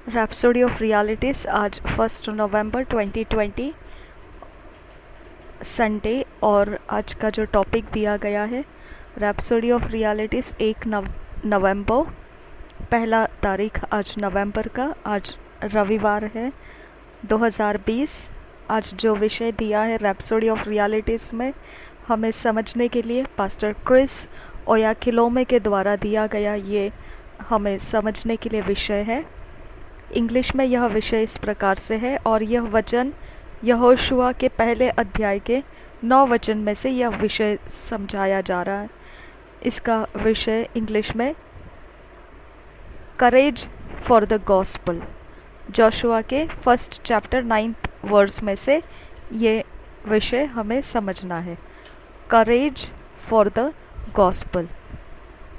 Rhapsody of realities आज 1 नवंबर 2020 Sunday. और आज का जो टॉपिक दिया गया है रैप्सोडी ऑफ रियलिटीज़ 1 नवंबर, पहला तारीख आज नवंबर का, आज रविवार है 2020। आज जो विषय दिया है रैप्सोडी ऑफ रियलिटीज़ में हमें समझने के लिए पास्टर क्रिस ओयाखिलोमे के द्वारा दिया गया ये हमें समझने के लिए विषय है। इंग्लिश में यह विषय इस प्रकार से है और यह वचन यहोशुआ के पहले अध्याय के 9 वचन में से यह विषय समझाया जा रहा है। इसका विषय इंग्लिश में करेज फॉर द गॉस्पल, जोशुआ के 1 चैप्टर 9th वर्स में से ये विषय हमें समझना है। करेज फॉर द गॉस्पल,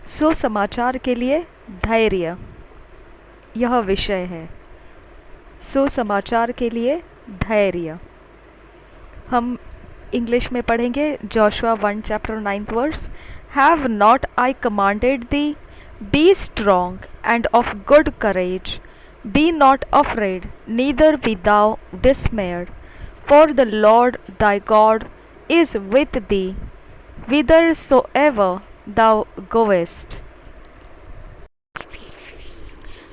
सुसमाचार के लिए धैर्य, यह विषय है। सुसमाचार के लिए धैर्य। हम इंग्लिश में पढ़ेंगे Joshua 1 chapter 9th verse. Have not I commanded thee, be strong and of good courage, be not afraid, neither be thou dismayed, for the lord thy God is with thee, whithersoever thou goest।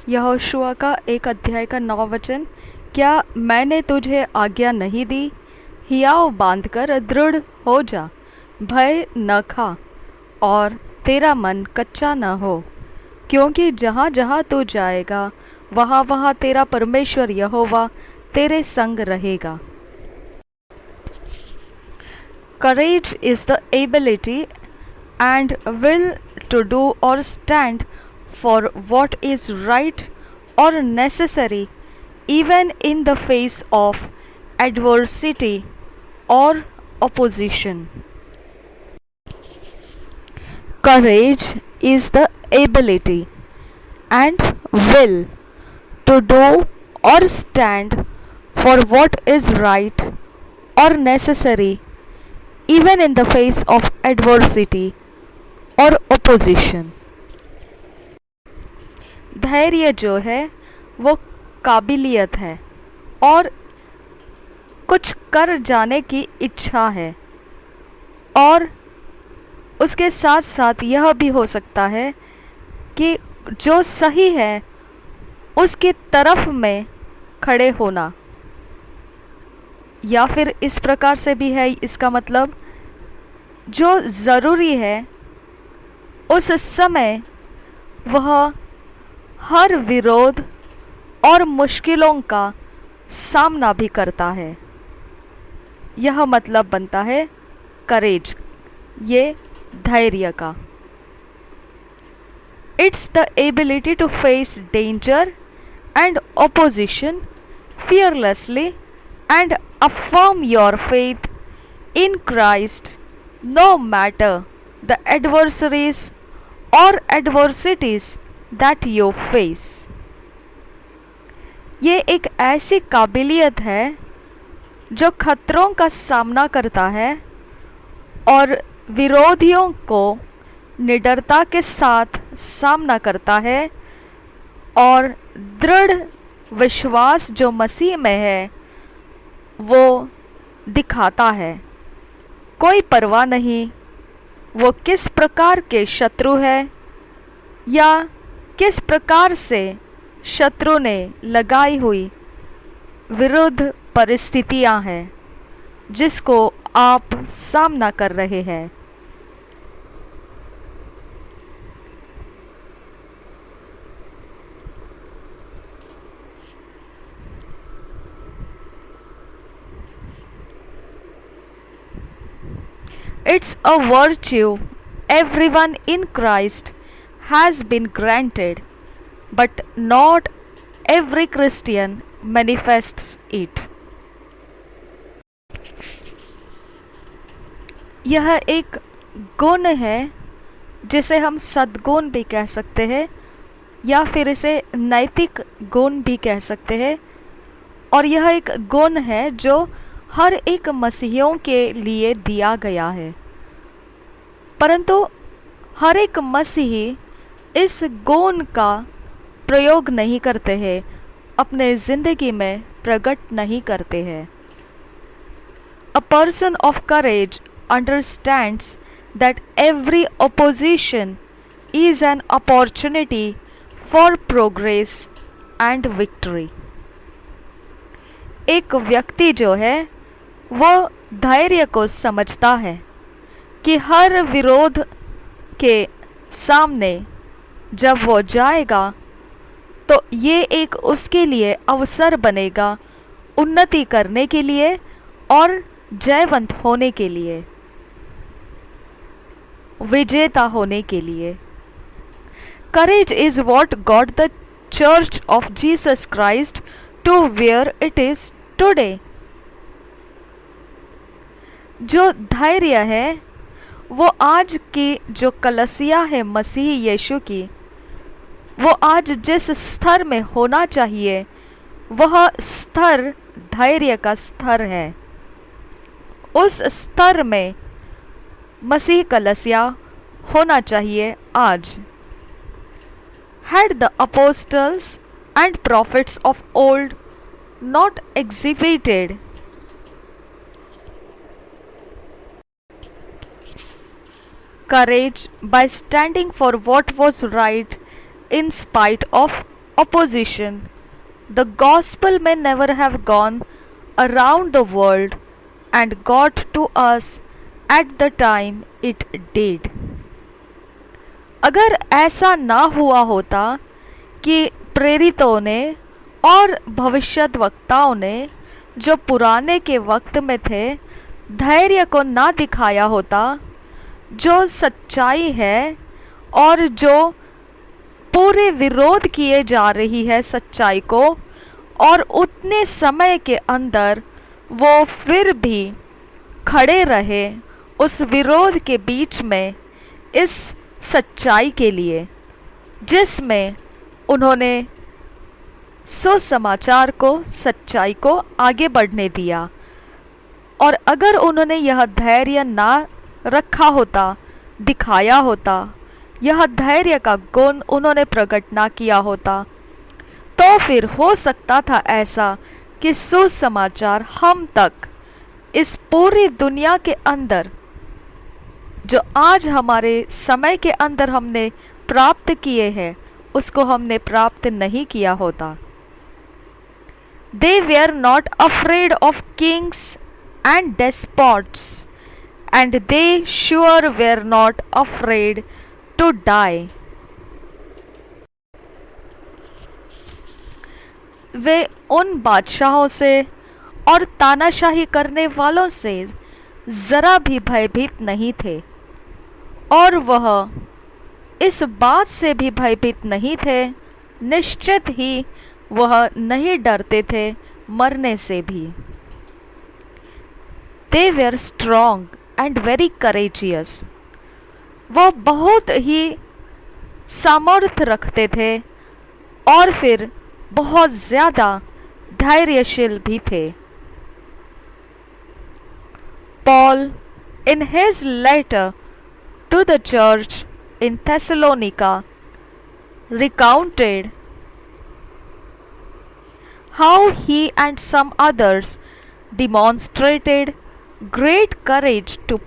यहोशुआ का 1 अध्याय का 9 वचन। क्या मैंने तुझे आज्ञा नहीं दी? हियाव बांधकर दृढ़ हो जा, भय न खा और तेरा मन कच्चा न हो, क्योंकि जहाँ जहाँ तू जाएगा वहाँ वहाँ तेरा परमेश्वर यहोवा तेरे संग रहेगा। Courage is the ability and will to do or stand for what is right or necessary, even in the face of adversity or opposition. Courage is the ability and will to do or stand for what is right or necessary, even in the face of adversity or opposition. धैर्य जो है वो काबिलियत है और कुछ कर जाने की इच्छा है, और उसके साथ साथ यह भी हो सकता है कि जो सही है उसकी तरफ में खड़े होना, या फिर इस प्रकार से भी है इसका मतलब जो ज़रूरी है उस समय वह हर विरोध और मुश्किलों का सामना भी करता है। यह मतलब बनता है करेज, ये धैर्य का। It's the ability to face danger and opposition fearlessly and affirm your faith in Christ no matter the adversaries or adversities that you face। ये एक ऐसी काबिलियत है जो खतरों का सामना करता है और विरोधियों को निडरता के साथ सामना करता है, और दृढ़ विश्वास जो मसीह में है वो दिखाता है। कोई परवाह नहीं वो किस प्रकार के शत्रु है या किस प्रकार से शत्रु ने लगाई हुई विरुद्ध परिस्थितियां हैं जिसको आप सामना कर रहे हैं। It's a virtue everyone in Christ has been granted, but not every Christian manifests it। यह एक गुण है जिसे हम सद्गुण भी कह सकते हैं या फिर इसे नैतिक गुण भी कह सकते हैं, और यह एक गुण है जो हर एक मसीहियों के लिए दिया गया है, परंतु हर एक मसीही इस गुण का प्रयोग नहीं करते हैं अपने ज़िंदगी में प्रकट नहीं करते हैं। A person of courage understands that every opposition is an opportunity for progress and victory. एक व्यक्ति जो है वो धैर्य को समझता है कि हर विरोध के सामने जब वो जाएगा तो ये एक उसके लिए अवसर बनेगा उन्नति करने के लिए और जयवंत होने के लिए, विजेता होने के लिए। Courage is what got the church of Jesus Christ to where it is today. जो धैर्य है वो आज की जो कलसिया है मसीह यीशु की, वो आज जिस स्तर में होना चाहिए वह स्तर धैर्य का स्तर है। उस स्तर में मसीह कलसिया होना चाहिए आज। Had the apostles and prophets of old not exhibited courage by standing for what was right in spite of opposition, the gospel may never have gone around the world and got to us at the time it did. अगर ऐसा ना हुआ होता कि प्रेरितों ने और भविष्यद्वक्ताओं ने जो पुराने के वक्त में थे धैर्य को ना दिखाया होता, जो सच्चाई है और जो पूरे विरोध किए जा रही है सच्चाई को, और उतने समय के अंदर वो फिर भी खड़े रहे उस विरोध के बीच में इस सच्चाई के लिए, जिसमें उन्होंने सुसमाचार को, सच्चाई को आगे बढ़ने दिया। और अगर उन्होंने यह धैर्य ना रखा होता, दिखाया होता, यह धैर्य का गुण उन्होंने प्रकट ना किया होता, तो फिर हो सकता था ऐसा कि सुसमाचार हम तक, इस पूरी दुनिया के अंदर जो आज हमारे समय के अंदर हमने प्राप्त किए हैं, उसको हमने प्राप्त नहीं किया होता। They were not afraid of kings and despots, and they sure were not afraid to die. वे उन बादशाहों से और तानाशाही करने वालों से ज़रा भी भयभीत नहीं थे, और वह इस बात से भी भयभीत नहीं थे, निश्चित ही वह नहीं डरते थे मरने से भी। They were strong and very courageous. वो बहुत ही सामर्थ्य रखते थे और फिर बहुत ज़्यादा धैर्यशील भी थे। Paul, in his letter to the church in Thessalonica, recounted how he and some others demonstrated great courage to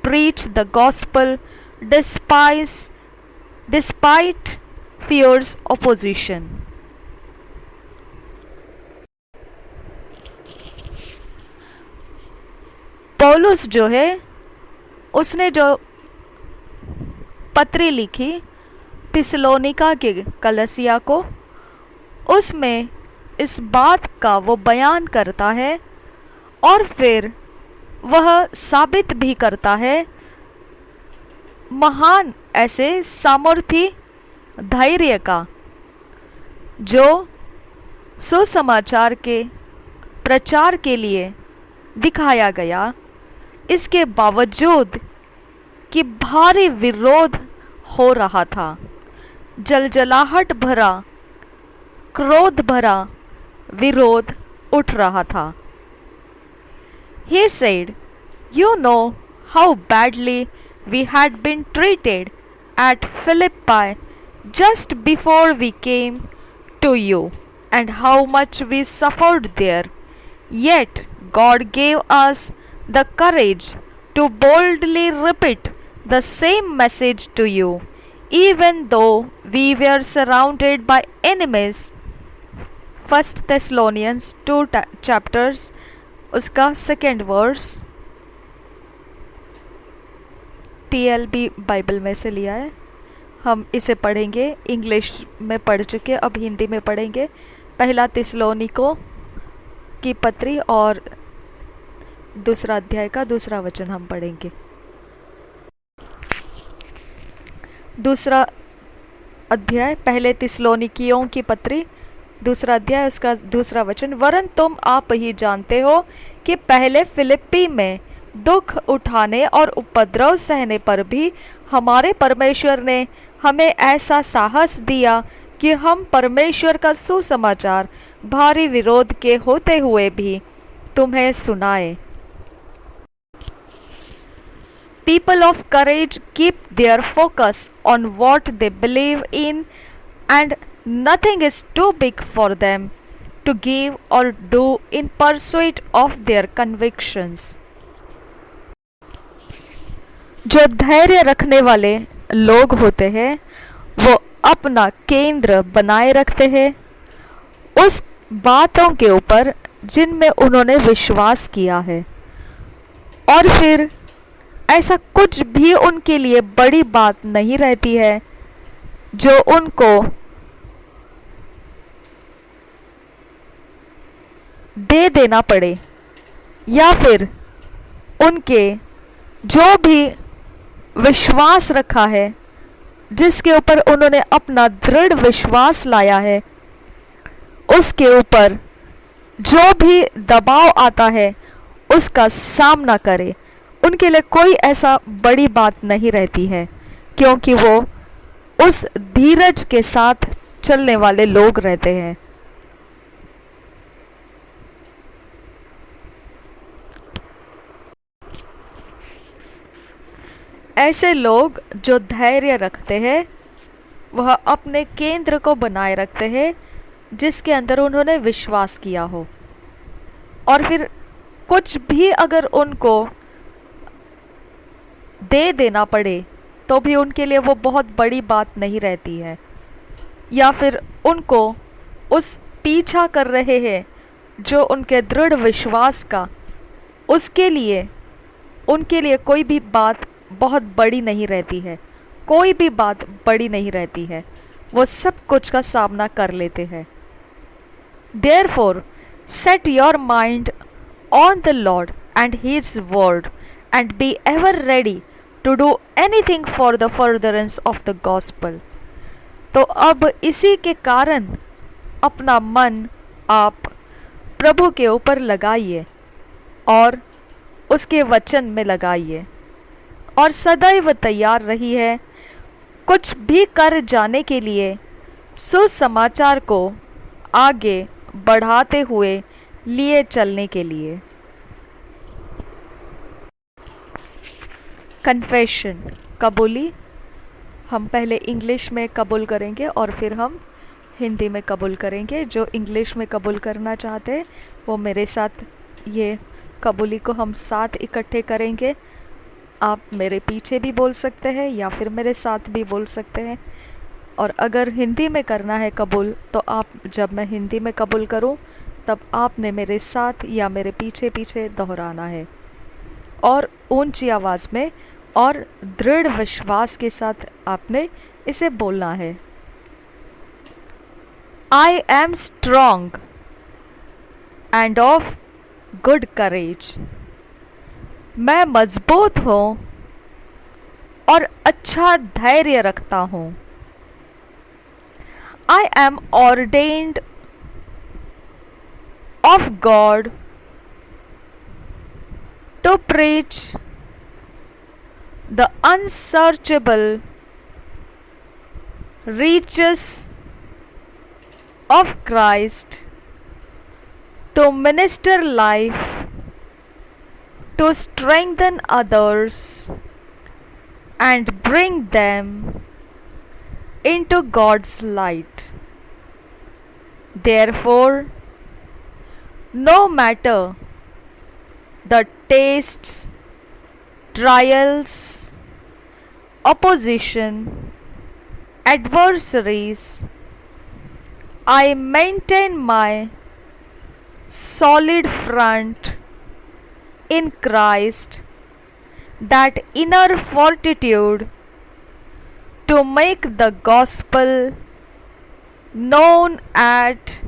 preach the gospel despite fierce opposition. पौलुस जो है उसने जो पत्री लिखी थिस्सलुनीका के कलीसिया को, उसमें इस बात का वो बयान करता है और फिर वह साबित भी करता है महान ऐसे सामर्थी धैर्य का, जो सुसमाचार के प्रचार के लिए दिखाया गया, इसके बावजूद कि भारी विरोध हो रहा था, जलजलाहट भरा, क्रोध भरा विरोध उठ रहा था। He said, "You know how badly we had been treated at Philippi just before we came to you, and how much we suffered there. Yet God gave us the courage to boldly repeat the same message to you, even though we were surrounded by enemies. First Thessalonians 2 chapters उसका second verse TLB Bible में से लिया है। हम इसे पढ़ेंगे, English में पढ़ चुके, अब हिंदी में पढ़ेंगे। पहला थिस्सलुनीको की पत्री और दूसरा अध्याय का दूसरा वचन हम पढ़ेंगे। दूसरा अध्याय पहले थिस्सलुनीकियों की पत्री दूसरा अध्याय उसका दूसरा वचन। वरन तुम आप ही जानते हो कि पहले फिलिप्पी में दुख उठाने और उपद्रव सहने पर भी हमारे परमेश्वर ने हमें ऐसा साहस दिया कि हम परमेश्वर का सुसमाचार भारी विरोध के होते हुए भी तुम्हें सुनाए। People of courage keep their focus on what they believe in, and nothing is too big for them to give or do in pursuit of their convictions. जो धैर्य रखने वाले लोग होते हैं वो अपना केंद्र बनाए रखते हैं उस बातों के ऊपर जिनमें उन्होंने विश्वास किया है, और फिर ऐसा कुछ भी उनके लिए बड़ी बात नहीं रहती है जो उनको दे देना पड़े, या फिर उनके जो भी विश्वास रखा है, जिसके ऊपर उन्होंने अपना दृढ़ विश्वास लाया है, उसके ऊपर जो भी दबाव आता है उसका सामना करे। उनके लिए कोई ऐसा बड़ी बात नहीं रहती है, क्योंकि वो उस धीरज के साथ चलने वाले लोग रहते हैं। ऐसे लोग जो धैर्य रखते हैं वह अपने केंद्र को बनाए रखते हैं जिसके अंदर उन्होंने विश्वास किया हो, और फिर कुछ भी अगर उनको दे देना पड़े तो भी उनके लिए वो बहुत बड़ी बात नहीं रहती है, या फिर उनको उस पीछा कर रहे हैं जो उनके दृढ़ विश्वास का, उसके लिए उनके लिए कोई भी बात बहुत बड़ी नहीं रहती है, कोई भी बात बड़ी नहीं रहती है, वो सब कुछ का सामना कर लेते हैं। Therefore, set your mind on the Lord and His word, and be ever ready to do anything for the furtherance of the gospel. तो अब इसी के कारण अपना मन आप प्रभु के ऊपर लगाइए और उसके वचन में लगाइए, और सदैव तैयार रहिए कुछ भी कर जाने के लिए सुसमाचार को आगे बढ़ाते हुए लिए चलने के लिए। कन्फेशन, कबूली। हम पहले इंग्लिश में कबूल करेंगे और फिर हम हिंदी में कबूल करेंगे। जो इंग्लिश में कबूल करना चाहते हैं वो मेरे साथ ये कबूली को हम साथ इकट्ठे करेंगे। आप मेरे पीछे भी बोल सकते हैं या फिर मेरे साथ भी बोल सकते हैं, और अगर हिंदी में करना है कबूल तो आप, जब मैं हिंदी में कबूल करूं तब आपने मेरे साथ या मेरे पीछे पीछे दोहराना है, और ऊंची आवाज़ में और दृढ़ विश्वास के साथ आपने इसे बोलना है। I am strong and of good courage. मैं मजबूत हूँ और अच्छा धैर्य रखता हूँ। I am ordained of God to preach the unsearchable riches of Christ, to minister life, to strengthen others and bring them into God's light. Therefore, no matter the tastes, trials, opposition, adversaries, I maintain my solid front in Christ, that inner fortitude to make the gospel known at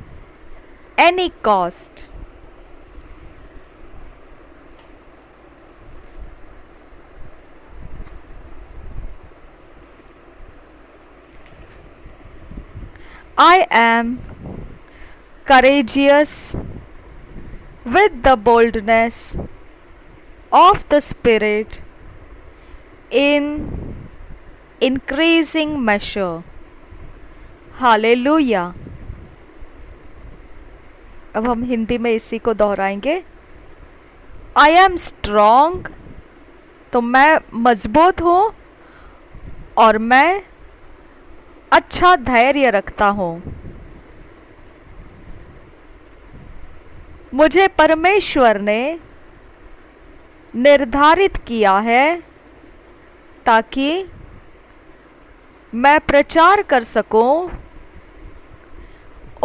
any cost. I am courageous with the boldness of the Spirit in increasing measure. Hallelujah. अब हम हिंदी में इसी को दोहराएंगे। आई am strong, तो मैं मजबूत हूँ और मैं अच्छा धैर्य रखता हूँ। मुझे परमेश्वर ने निर्धारित किया है ताकि मैं प्रचार कर सकूं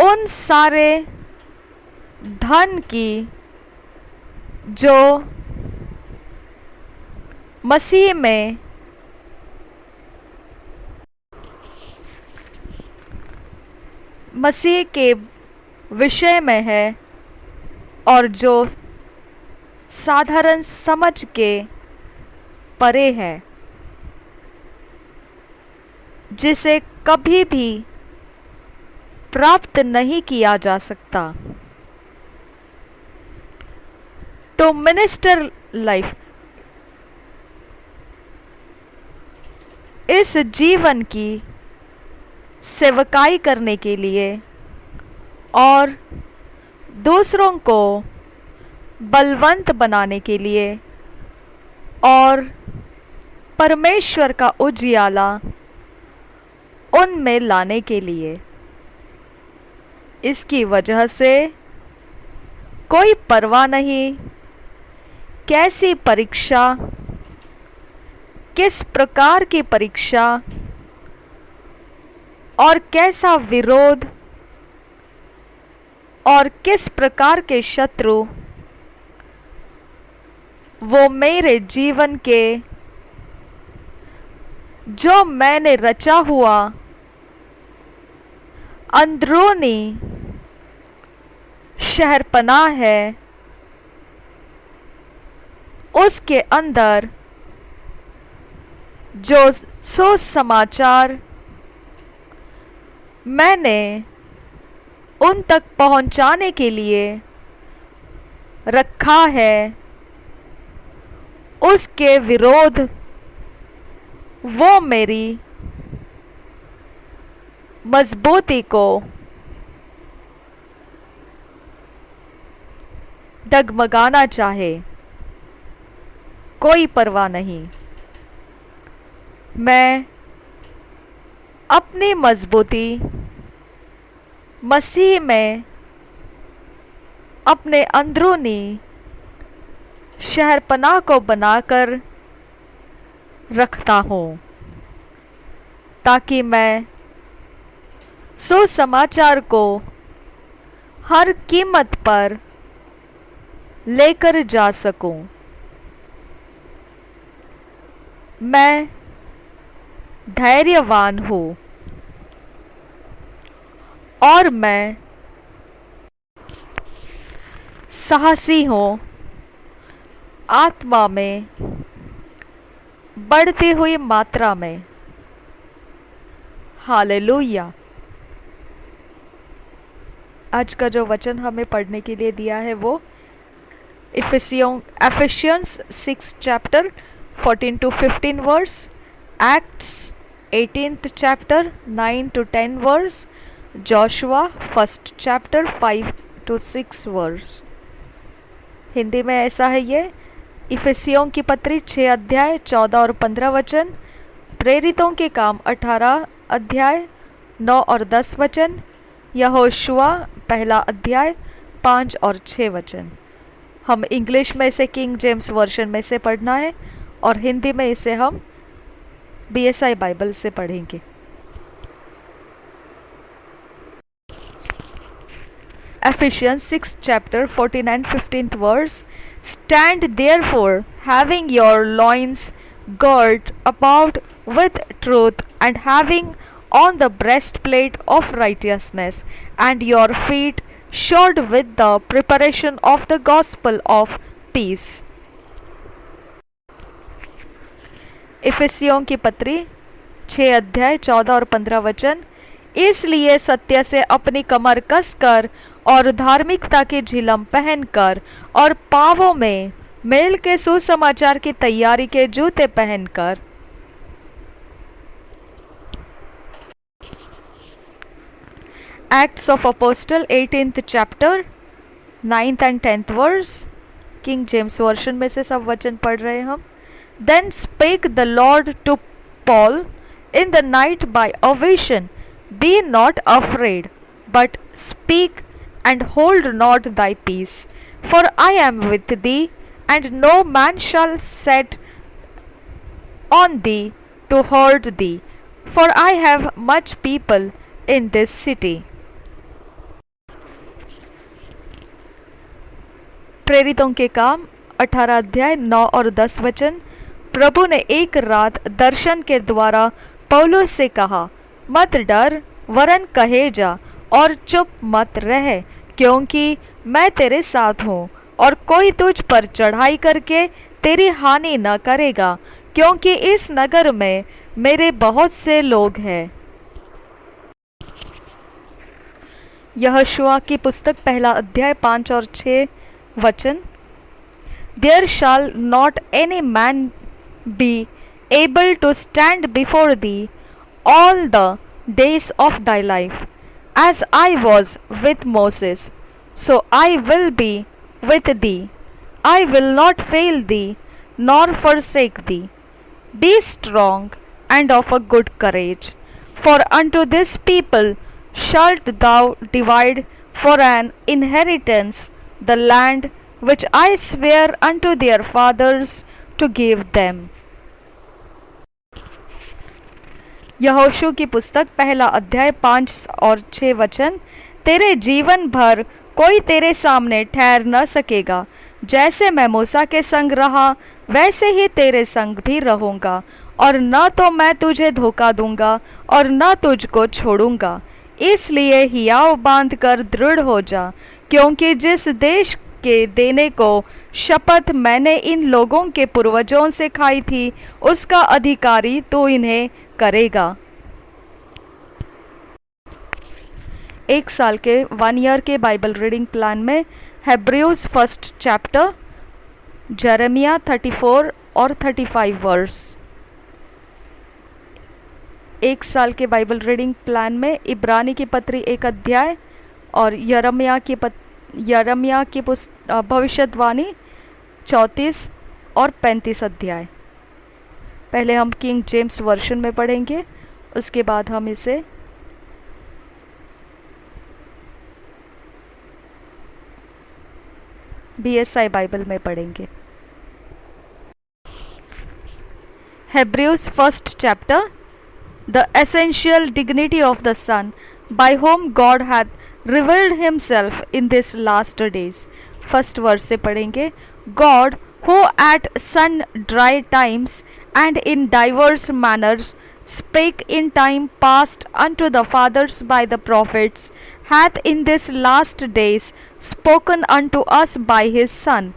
उन सारे धन की जो मसीह में मसीह के विषय में है और जो साधारण समझ के परे है, जिसे कभी भी प्राप्त नहीं किया जा सकता। टू मिनिस्टर लाइफ, इस जीवन की सेवकाई करने के लिए और दूसरों को बलवंत बनाने के लिए और परमेश्वर का उजियाला उनमें लाने के लिए। इसकी वजह से कोई परवाह नहीं कैसी परीक्षा, किस प्रकार की परीक्षा और कैसा विरोध और किस प्रकार के शत्रु वो मेरे जीवन के जो मैंने रचा हुआ अंदरूनी शहरपनाह है उसके अंदर जो सुसमाचार मैंने उन तक पहुंचाने के लिए रखा है, उसके विरोध वो मेरी मजबूती को डगमगाना चाहे, कोई परवाह नहीं। मैं अपनी मजबूती मसीह में अपने अंदरूनी शहरपनाह को बनाकर रखता हूँ ताकि मैं सुसमाचार को हर कीमत पर लेकर जा सकूं। मैं धैर्यवान हूँ और मैं साहसी हूँ, आत्मा में बढ़ती हुई मात्रा में। हालेलुया। आज का जो वचन हमें पढ़ने के लिए दिया है वो Ephesians 6 chapter 14 to 15 verse, Acts 18th chapter 9 to 10 verse, Joshua 1st chapter 5 to 6 verse. Hindi में ऐसा है ये इफिसियों की पत्री 6 अध्याय 14 और 15 वचन, प्रेरितों के काम 18 अध्याय 9 और 10 वचन, यहोशुआ पहला अध्याय 5 और 6 वचन। हम इंग्लिश में इसे किंग जेम्स वर्जन में से पढ़ना है और हिंदी में इसे हम BSI बाइबल से पढ़ेंगे। Ephesians 6 chapter 14 and 15th verse. Stand therefore, having your loins girt about with truth, and having on the breastplate of righteousness, and your feet shod with the preparation of the gospel of peace. इफिसियों की पत्री 6 अध्याय 14 और 15 वचन। इसलिए सत्य से अपनी कमर कसकर और धार्मिकता की झिलम पहनकर और पांवों में मेल के सुसमाचार की तैयारी के जूते पहनकर Acts of Apostle 18th chapter 9th and 10th verse. King James version में से सब वचन पढ़ रहे हैं हम। Then spake the Lord to Paul in the night by a vision, Be not afraid, but speak and hold not thy peace, for I am with thee, and no man shall set on thee to hurt thee, for I have much people in this city. प्रेरितों के काम 18 अध्याय 9 और 10 वचन। प्रभु ने एक रात दर्शन के द्वारा पौलुस से कहा, मत डर, वरन कहे जा और चुप मत रह, क्योंकि मैं तेरे साथ हूँ, और कोई तुझ पर चढ़ाई करके तेरी हानि न करेगा, क्योंकि इस नगर में मेरे बहुत से लोग हैं। यहोशुआ की पुस्तक पहला अध्याय 5 और 6 वचन। There shall not any man be able to stand before thee all the days of thy life. As I was with Moses, so I will be with thee. I will not fail thee, nor forsake thee. Be strong and of a good courage, for unto this people shalt thou divide for an inheritance the land which I swear unto their fathers to give them. यहोशू की पुस्तक पहला अध्याय 5 और 6 वचन। तेरे जीवन भर कोई तेरे सामने ठहर न सकेगा। जैसे मैं मूसा के संग रहा, वैसे ही तेरे संग भी रहूंगा, और न तो मैं तुझे धोखा दूंगा और न तुझको छोड़ूंगा। इसलिए हियाव बांध कर दृढ़ हो जा, क्योंकि जिस देश के देने को शपथ मैंने इन लोगों के पूर्वजों से खाई थी, उसका अधिकारी तू इन्हें करेगा। एक साल के 1 ईयर के बाइबल रीडिंग प्लान में हेब्रियोस 1st चैप्टर, जेरेमिया 34 और 35 वर्स। एक साल के बाइबल रीडिंग प्लान में इब्रानी की पत्री 1 अध्याय और यरमिया की भविष्यवाणी 34 और 35 अध्याय। पहले हम किंग जेम्स वर्जन में पढ़ेंगे, उसके बाद हम इसे BSI बाइबल में पढ़ेंगे। Hebrews 1st chapter, the essential dignity of the Son, by whom God hath revealed himself in these last days. First verse से पढ़ेंगे। God, who at sundry times and in divers manners spake in time past unto the fathers by the prophets, hath in these last days spoken unto us by his Son,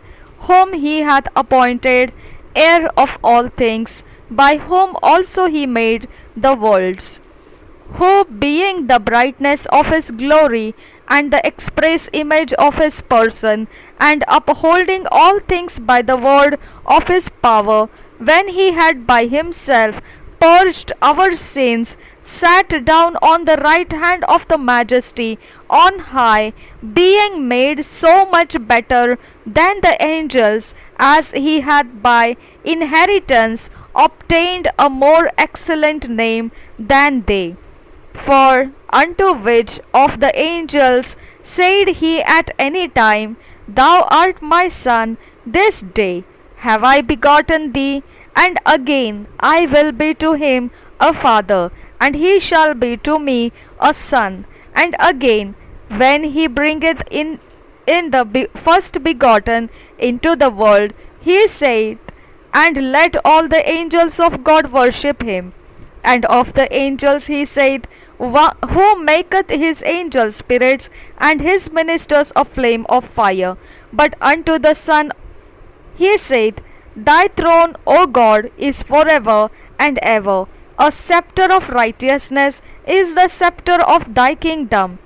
whom he hath appointed heir of all things, by whom also he made the worlds, who being the brightness of his glory and the express image of his person, and upholding all things by the word of his power, when he had by himself purged our sins, sat down on the right hand of the majesty on high, being made so much better than the angels, as he hath by inheritance obtained a more excellent name than they. For unto which of the angels said he at any time, Thou art my son, this day have I begotten thee? And again, I will be to him a father, and he shall be to me a son. And again, when he bringeth in the first begotten into the world, he said, And let all the angels of God worship him. And of the angels he saith, Who maketh his angels spirits, and his ministers a flame of fire. But unto the Son he saith, Thy throne, O God, is forever and ever. A scepter of righteousness is the scepter of thy kingdom.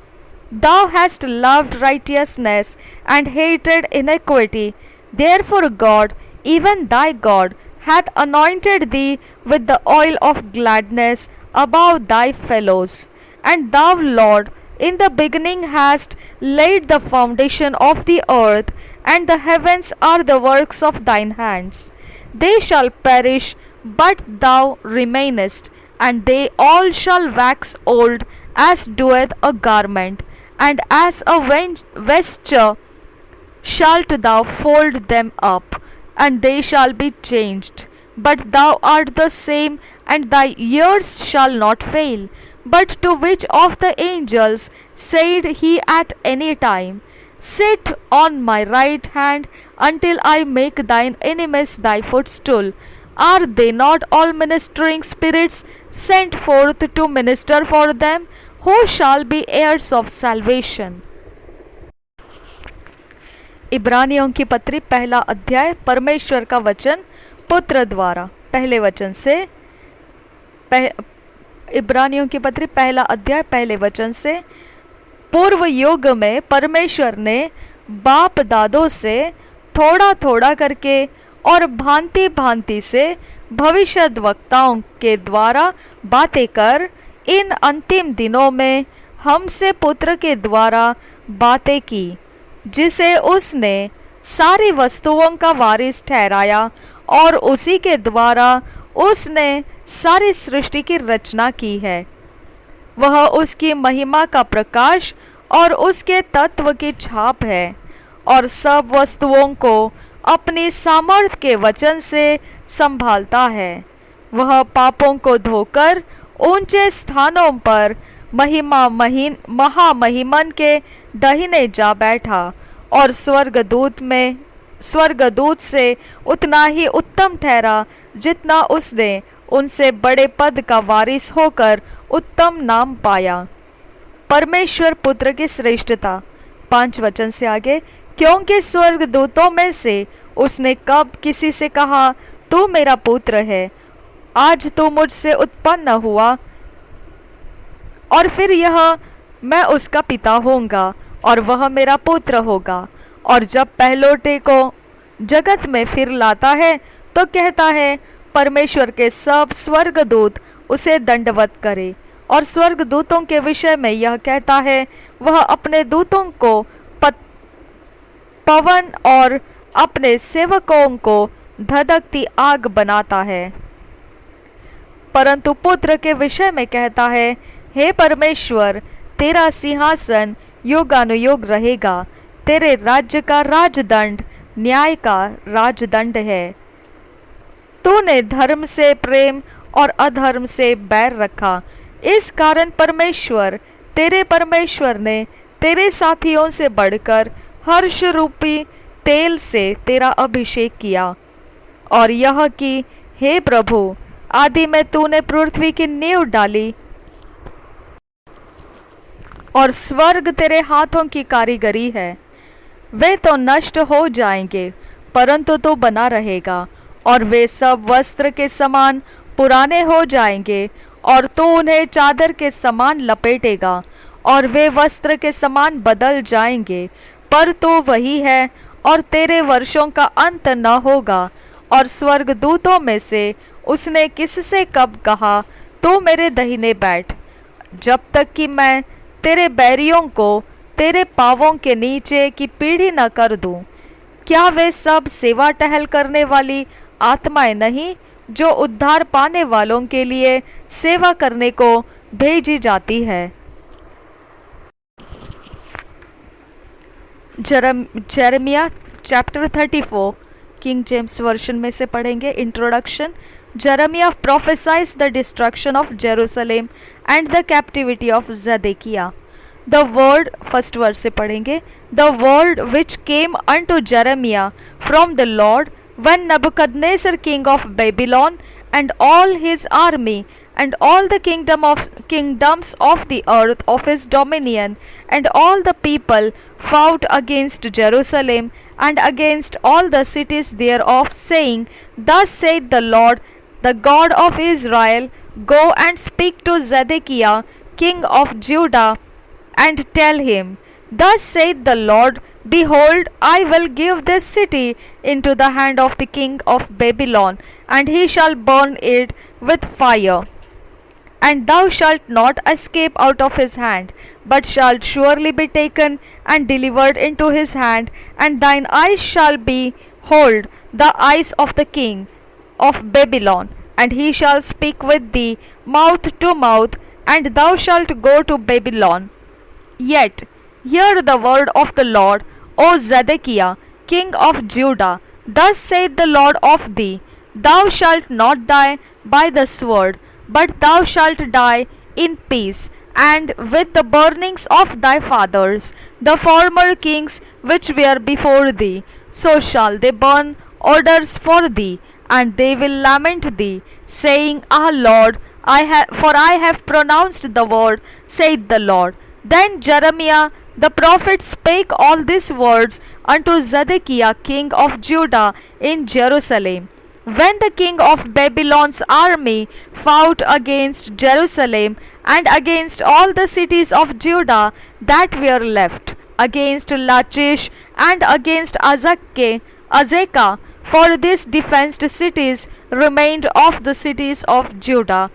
Thou hast loved righteousness and hated iniquity. Therefore God, even thy God, hath anointed thee with the oil of gladness above thy fellows. And thou, Lord, in the beginning hast laid the foundation of the earth, and the heavens are the works of thine hands. They shall perish, but thou remainest, and they all shall wax old as doeth a garment, and as a vesture shalt thou fold them up, and they shall be changed. But thou art the same, and thy years shall not fail. But to which of the angels said he at any time, Sit on my right hand until I make thine enemies thy footstool? Are they not all ministering spirits sent forth to minister for them, who shall be heirs of salvation? इब्रानियों की पत्री पहला अध्याय परमेश्वर का वचन पुत्र द्वारा। पहले वचन से इब्रानियों की पत्री पहला अध्याय पहले वचन से, पूर्व युग में परमेश्वर ने बाप दादों से थोड़ा थोड़ा करके और भांति भांति से भविष्यद्वक्ताओं के द्वारा बातें कर इन अंतिम दिनों में हमसे पुत्र के द्वारा बातें की, जिसे उसने सारी वस्तुओं का वारिस ठहराया और उसी के द्वारा उसने सारी सृष्टि की रचना की है। वह उसकी महिमा का प्रकाश और उसके तत्व की छाप है, और सब वस्तुओं को अपनी सामर्थ के वचन से संभालता है। वह पापों को धोकर ऊंचे स्थानों पर महामहिमन के दाहिने जा बैठा, और स्वर्गदूत से उतना ही उत्तम ठहरा जितना उसने उनसे बड़े पद का वारिस होकर उत्तम नाम पाया। परमेश्वर पुत्र की श्रेष्ठता। 5 वचन से आगे, क्योंकि स्वर्गदूतों में से उसने कब किसी से कहा, तू मेरा पुत्र है, आज तू मुझसे उत्पन्न हुआ, और फिर यह मैं उसका पिता होऊंगा और वह मेरा पुत्र होगा। और जब पहलोटे को जगत में फिर लाता है तो कहता है, परमेश्वर के सब स्वर्गदूत उसे दंडवत करे। और स्वर्गदूतों के विषय में यह कहता है, वह अपने दूतों को पवन और अपने सेवकों को धधकती आग बनाता है। परंतु पुत्र के विषय में कहता है, हे परमेश्वर, तेरा सिंहासन युगानुयुग रहेगा, तेरे राज्य का राजदंड न्याय का राजदंड है। तूने धर्म से प्रेम और अधर्म से बैर रखा, इस कारण परमेश्वर ने तेरे साथियों से बढ़कर हर्ष रूपी तेल से तेरा अभिषेक किया। और यह कि हे प्रभु, आदि में तूने पृथ्वी की नींव डाली और स्वर्ग तेरे हाथों की कारीगरी है। वे तो नष्ट हो जाएंगे, परंतु तू बना रहेगा, और वे सब वस्त्र के समान पुराने हो जाएंगे, और तू उन्हें चादर के समान लपेटेगा, और वे वस्त्र के समान बदल जाएंगे, पर तू वही है, और तेरे वर्षों का अंत न होगा। और स्वर्गदूतों में से उसने किससे कब कहा, तू मेरे दाहिने बैठ, जब तक कि मैं तेरे बैरियों को तेरे पांवों के नीचे की पीढ़ी न कर दूं? क्या वे सब सेवा टहल करने वाली आत्माएं नहीं, जो उद्धार पाने वालों के लिए सेवा करने को भेजी जाती है। Jeremiah chapter 34 King James version में से पढ़ेंगे। Introduction. Jeremiah prophesies the destruction of Jerusalem and the captivity of Zedekiah. The word, first word से पढ़ेंगे। The word which came unto Jeremiah from the lord when Nebuchadnezzar king of Babylon and all his army and all the kingdoms of the earth of his dominion and all the people fought against Jerusalem and against all the cities thereof, saying, Thus saith the Lord, the God of Israel, Go and speak to Zedekiah king of Judah, and tell him, Thus saith the Lord, Behold, I will give this city into the hand of the king of Babylon, and he shall burn it with fire. And thou shalt not escape out of his hand, but shalt surely be taken and delivered into his hand, and thine eyes shall behold the eyes of the king of Babylon, and he shall speak with thee mouth to mouth, and thou shalt go to Babylon. Yet hear the word of the Lord, O Zedekiah, king of Judah. Thus saith the Lord of thee, Thou shalt not die by the sword, but thou shalt die in peace, and with the burnings of thy fathers, the former kings which were before thee. So shall they burn odors for thee, and they will lament thee, saying, Ah Lord, for I have pronounced the word, saith the Lord. Then Jeremiah the prophet spake all these words unto Zedekiah king of Judah in Jerusalem, when the king of Babylon's army fought against Jerusalem and against all the cities of Judah that were left, against Lachish and against Azekah, for these defenced cities remained of the cities of Judah.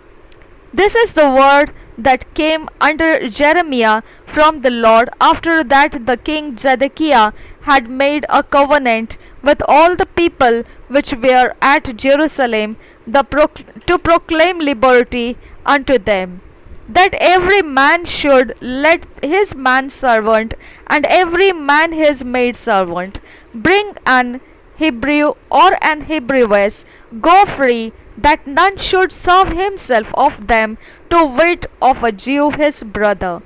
This is the word that came under Jeremiah from the Lord after that the king Zedekiah had made a covenant with all the people which were at Jerusalem to proclaim liberty unto them, that every man should let his manservant and every man his maidservant bring an Hebrew or an Hebrewess go free, that none should serve himself of them, to wit of a Jew his brother.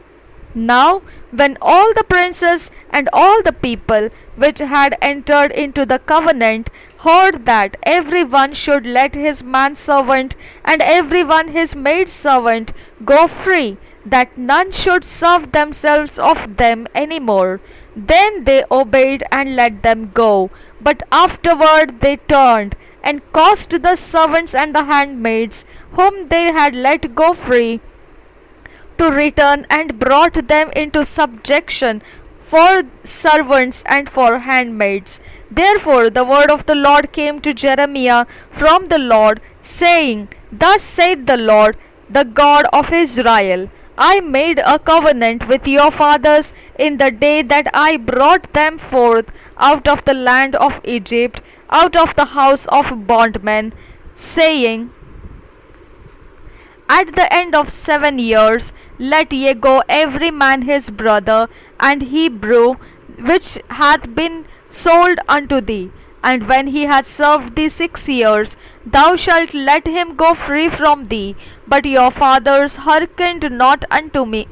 Now when all the princes and all the people which had entered into the covenant heard that every one should let his manservant and every one his maidservant go free, that none should serve themselves of them any more, then they obeyed and let them go. But afterward they turned and caused the servants and the handmaids whom they had let go free to return, and brought them into subjection for servants and for handmaids. Therefore the word of the Lord came to Jeremiah from the Lord, saying, Thus saith the Lord, the God of Israel, I made a covenant with your fathers in the day that I brought them forth out of the land of Egypt, out of the house of bondmen, saying, At the end of 7 years let ye go every man his brother and Hebrew which hath been sold unto thee. And when he hath served thee 6 years, thou shalt let him go free from thee. But your fathers hearkened not unto me,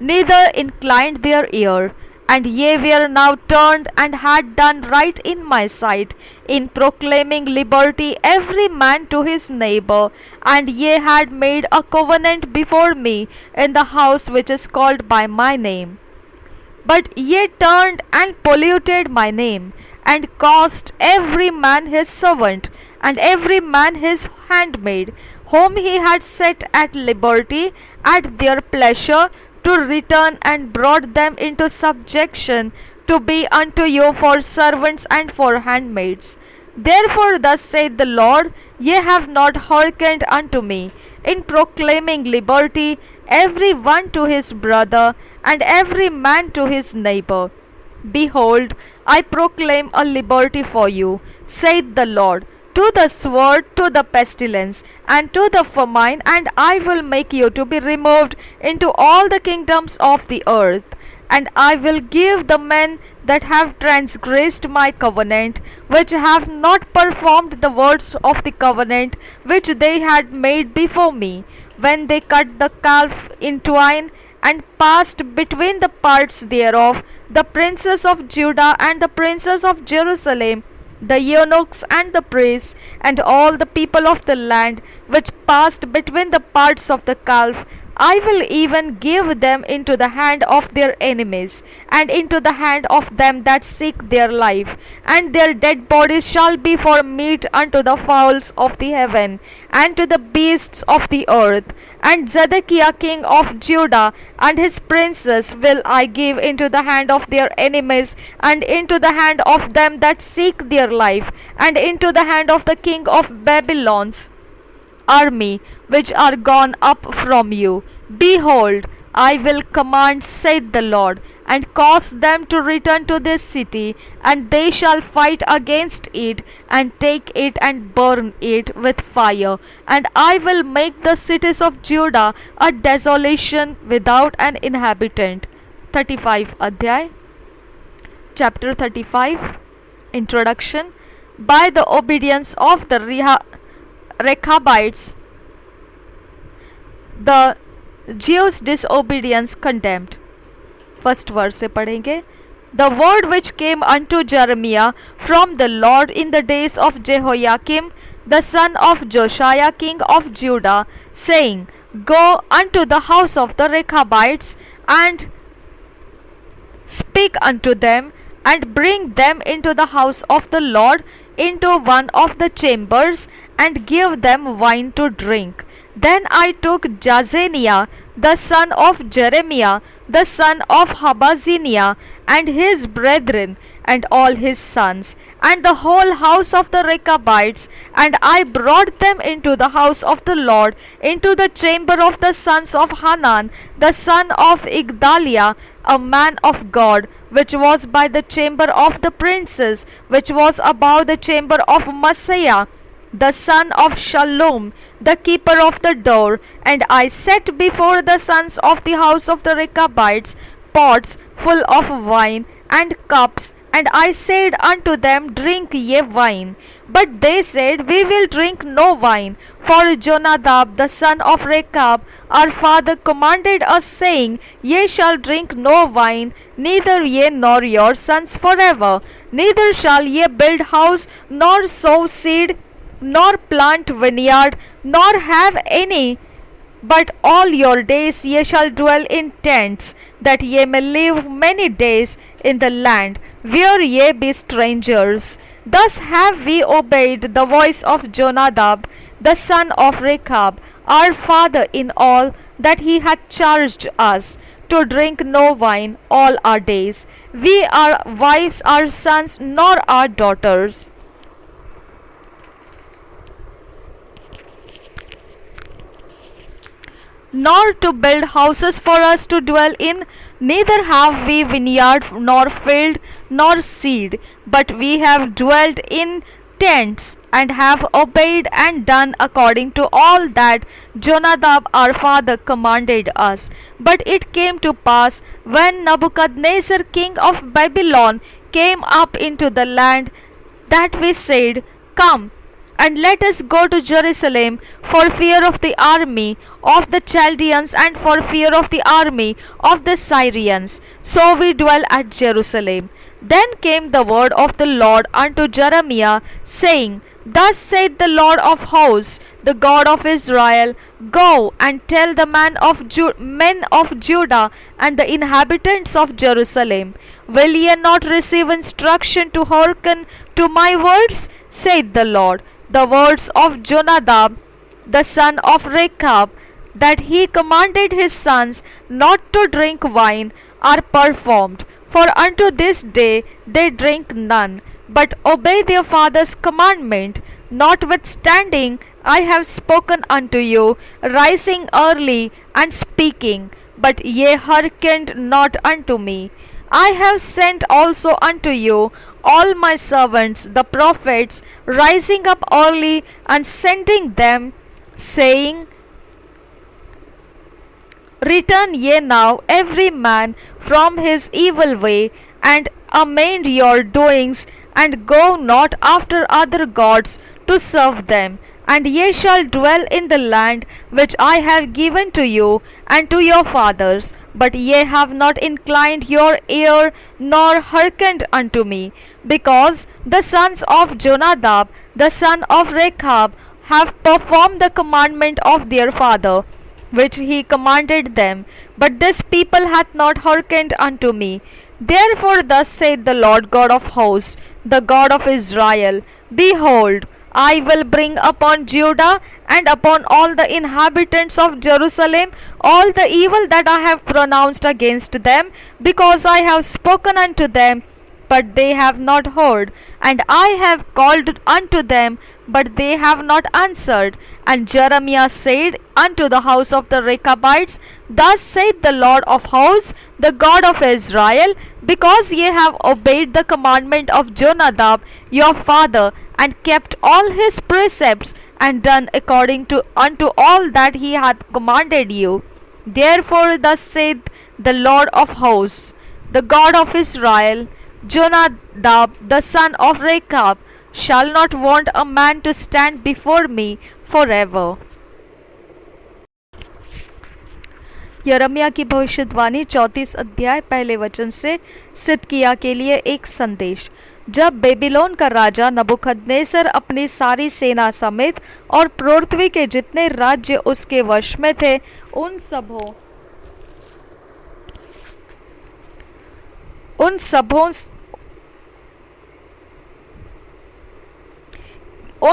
neither inclined their ear. And ye were now turned and had done right in my sight, in proclaiming liberty every man to his neighbor. And ye had made a covenant before me in the house which is called by my name. But ye turned and polluted my name, and caused every man his servant, and every man his handmaid, whom he had set at liberty at their pleasure, to return, and brought them into subjection to be unto you for servants and for handmaids. Therefore thus saith the Lord, Ye have not hearkened unto me, in proclaiming liberty every one to his brother, and every man to his neighbor. Behold, I proclaim a liberty for you, saith the Lord. to the sword, to the pestilence, and to the famine, and I will make you to be removed into all the kingdoms of the earth. And I will give the men that have transgressed my covenant, which have not performed the words of the covenant which they had made before me, when they cut the calf in twine, and passed between the parts thereof, the princes of Judah and the princes of Jerusalem, the eunuchs and the priests, and all the people of the land, which passed between the parts of the calf. I will even give them into the hand of their enemies, and into the hand of them that seek their life, and their dead bodies shall be for meat unto the fowls of the heaven, and to the beasts of the earth. And Zedekiah king of Judah and his princes will I give into the hand of their enemies, and into the hand of them that seek their life, and into the hand of the king of Babylon's army, which are gone up from you. Behold, I will command, saith the Lord, and cause them to return to this city, and they shall fight against it, and take it, and burn it with fire. And I will make the cities of Judah a desolation without an inhabitant. 35 Adhyay, chapter 35. Introduction. By the obedience of the Rechabites, the Jews' disobedience condemned. First verse से पढ़ेंगे. The word which came unto Jeremiah from the Lord in the days of Jehoiakim, the son of Josiah king of Judah, saying, Go unto the house of the Rechabites, and speak unto them, and bring them into the house of the Lord, into one of the chambers, and give them wine to drink. Then I took Jazaniah, the son of Jeremiah, the son of Habaziniah, and his brethren, and all his sons, and the whole house of the Rechabites, and I brought them into the house of the Lord, into the chamber of the sons of Hanan, the son of Igdaliah, a man of God, which was by the chamber of the princes, which was above the chamber of Maaseiah, the son of Shallum, the keeper of the door. And I set before the sons of the house of the Rechabites pots full of wine, and cups, and I said unto them, Drink ye wine. But they said, We will drink no wine, for Jonadab the son of Rechab our father commanded us, saying, Ye shall drink no wine, neither ye nor your sons forever, neither shall ye build house, nor sow seed, nor plant vineyard, nor have any, but all your days ye shall dwell in tents, that ye may live many days in the land where ye be strangers. Thus have we obeyed the voice of Jonadab, the son of Rechab, our father, in all that he hath charged us, to drink no wine all our days, we our wives, our sons, nor our daughters. Nor to build houses for us to dwell in, neither have we vineyard, nor field, nor seed, but we have dwelt in tents, and have obeyed and done according to all that Jonadab our father commanded us. But it came to pass, when Nebuchadnezzar king of Babylon came up into the land, that we said, Come, and let us go to Jerusalem, for fear of the army of the Chaldeans, and for fear of the army of the Syrians. So we dwell at Jerusalem. Then came the word of the Lord unto Jeremiah, saying, Thus saith the Lord of hosts, the God of Israel, Go and tell the men of Judah and the inhabitants of Jerusalem, Will ye not receive instruction to hearken to my words? Saith the Lord. The words of Jonadab, the son of Rechab, that he commanded his sons not to drink wine, are performed. For unto this day they drink none, but obey their father's commandment. Notwithstanding, I have spoken unto you, rising early and speaking, but ye hearkened not unto me. I have sent also unto you all my servants, the prophets, rising up early and sending them, saying, Return ye now every man from his evil way, and amend your doings, and go not after other gods to serve them. And ye shall dwell in the land which I have given to you and to your fathers. But ye have not inclined your ear, nor hearkened unto me, because the sons of Jonadab, the son of Rechab, have performed the commandment of their father, which he commanded them. But this people hath not hearkened unto me. Therefore thus saith the Lord God of hosts, the God of Israel, Behold, I will bring upon Judah and upon all the inhabitants of Jerusalem all the evil that I have pronounced against them, because I have spoken unto them, but they have not heard, and I have called unto them, but they have not answered. And Jeremiah said unto the house of the Rechabites, Thus saith the Lord of hosts, the God of Israel, because ye have obeyed the commandment of Jonadab your father, and kept all his precepts, and done according to unto all that he hath commanded you. Therefore thus saith the Lord of hosts, the God of Israel, Jonadab the son of Rechab shall not want a man to stand before me forever. Jeremiah की भविष्यवाणी 34 अध्याय पहले वचन से सिदकिय्याह के लिए एक संदेश। जब बेबीलोन का राजा नबूकदनेस्सर अपनी सारी सेना समेत और पृथ्वी के जितने राज्य उसके वश में थे उन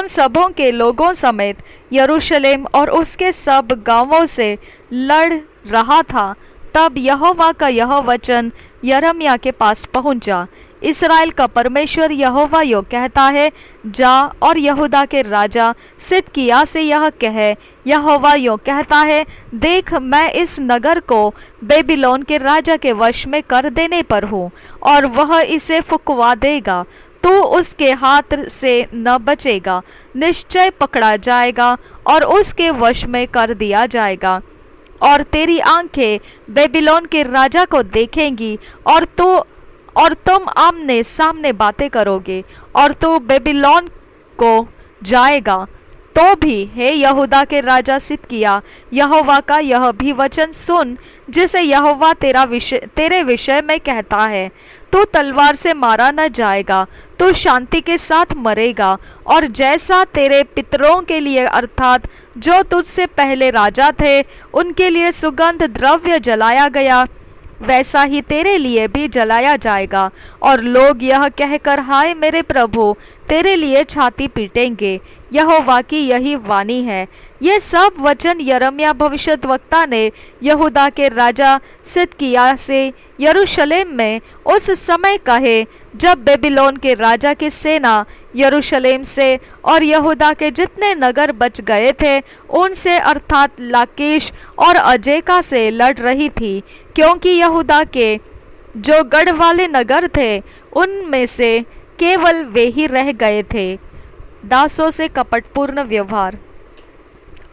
सबों के लोगों समेत यरूशलेम और उसके सब गांवों से लड़ रहा था, तब यहोवा का यह वचन यरमिया के पास पहुंचा। इस्राएल का परमेश्वर यहोवा यो कहता है, जा और यहूदा के राजा सिदकिय्याह से यह कह, यहोवा यो कहता है, देख मैं इस नगर को बेबीलोन के राजा के वश में कर देने पर हूँ, और वह इसे फुकवा देगा। तू उसके हाथ से न बचेगा, निश्चय पकड़ा जाएगा और उसके वश में कर दिया जाएगा। और तेरी आंखें बेबीलोन के राजा को देखेंगी, और तुम आमने सामने बातें करोगे, और तू बेबीलोन को जाएगा। तो भी हे यहूदा के राजा सिदकिय्याह, यहोवा का यह भी वचन सुन, जिसे यहोवा तेरे विषय में कहता है, तू तलवार से मारा न जाएगा, तू शांति के साथ मरेगा। और जैसा तेरे पितरों के लिए अर्थात जो तुझसे पहले राजा थे उनके लिए सुगंध द्रव्य जलाया गया, वैसा ही तेरे लिए भी जलाया जाएगा। और लोग यह कहकर हाय मेरे प्रभु तेरे लिए छाती पीटेंगे। यहोवा की यही वाणी है। ये सब वचन यरमिया भविष्यद्वक्ता ने यहूदा के राजा सिदकिय्याह से यरूशलेम में उस समय कहे, जब बेबीलोन के राजा की सेना यरूशलेम से और यहूदा के जितने नगर बच गए थे उनसे अर्थात लाकीश और अजेका से लड़ रही थी, क्योंकि यहूदा के जो गढ़ वाले नगर थे उनमें से केवल वे ही रह गए थे। दासों से कपटपूर्ण व्यवहार।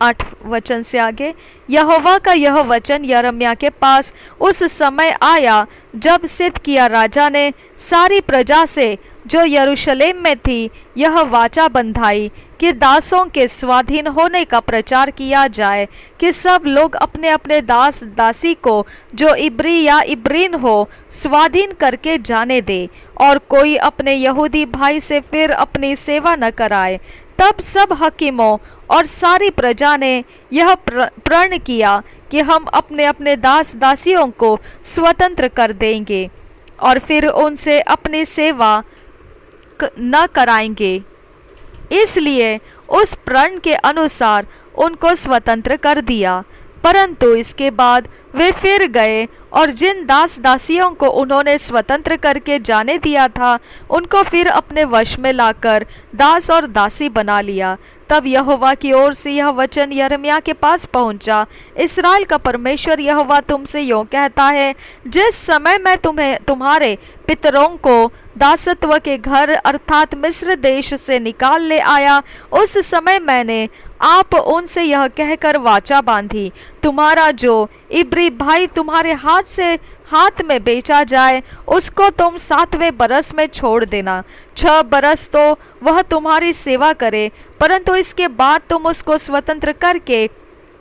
8 वचन से आगे, यहोवा का यह वचन यरमिया के पास उस समय आया जब सिदकिय्याह राजा ने सारी प्रजा से जो यरूशलेम में थी यह वाचा बंधाई कि दासों के स्वाधीन होने का प्रचार किया जाए, कि सब लोग अपने अपने दास दासी को जो इब्री या इब्रीन हो स्वाधीन करके जाने दे, और कोई अपने यहूदी भाई से फिर अपनी सेवा न कराए। तब सब हकीमों और सारी प्रजा ने यह प्रण किया कि हम अपने अपने दास दासियों को स्वतंत्र कर देंगे और फिर उनसे अपनी सेवा न कराएंगे। इसलिए उस प्रण के अनुसार उनको स्वतंत्र कर दिया। परंतु इसके बाद वे फिर गए और जिन दास दासियों को उन्होंने स्वतंत्र करके जाने दिया था उनको फिर अपने वश में लाकर दास और दासी बना लिया। तब यहोवा की ओर से यह वचन यिर्मयाह के पास पहुंचा, इस्राएल का परमेश्वर यहोवा तुमसे यूं कहता है, जिस समय मैं तुम्हारे पितरों को दासत्व के घर अर्थात मिस्र देश से निकाल ले आया, उस समय मैंने आप उनसे यह कहकर वाचा बांधी, तुम्हारा जो इब्री भाई तुम्हारे हाथ में बेचा जाए उसको तुम 7वें बरस में छोड़ देना। 6 बरस तो वह तुम्हारी सेवा करे, परंतु इसके बाद तुम उसको स्वतंत्र करके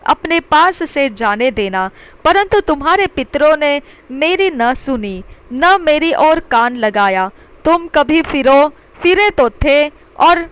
अपने पास से जाने देना। परंतु तुम्हारे पितरों ने मेरी न सुनी, न मेरी ओर कान लगाया। तुम कभी फिरे तो थे और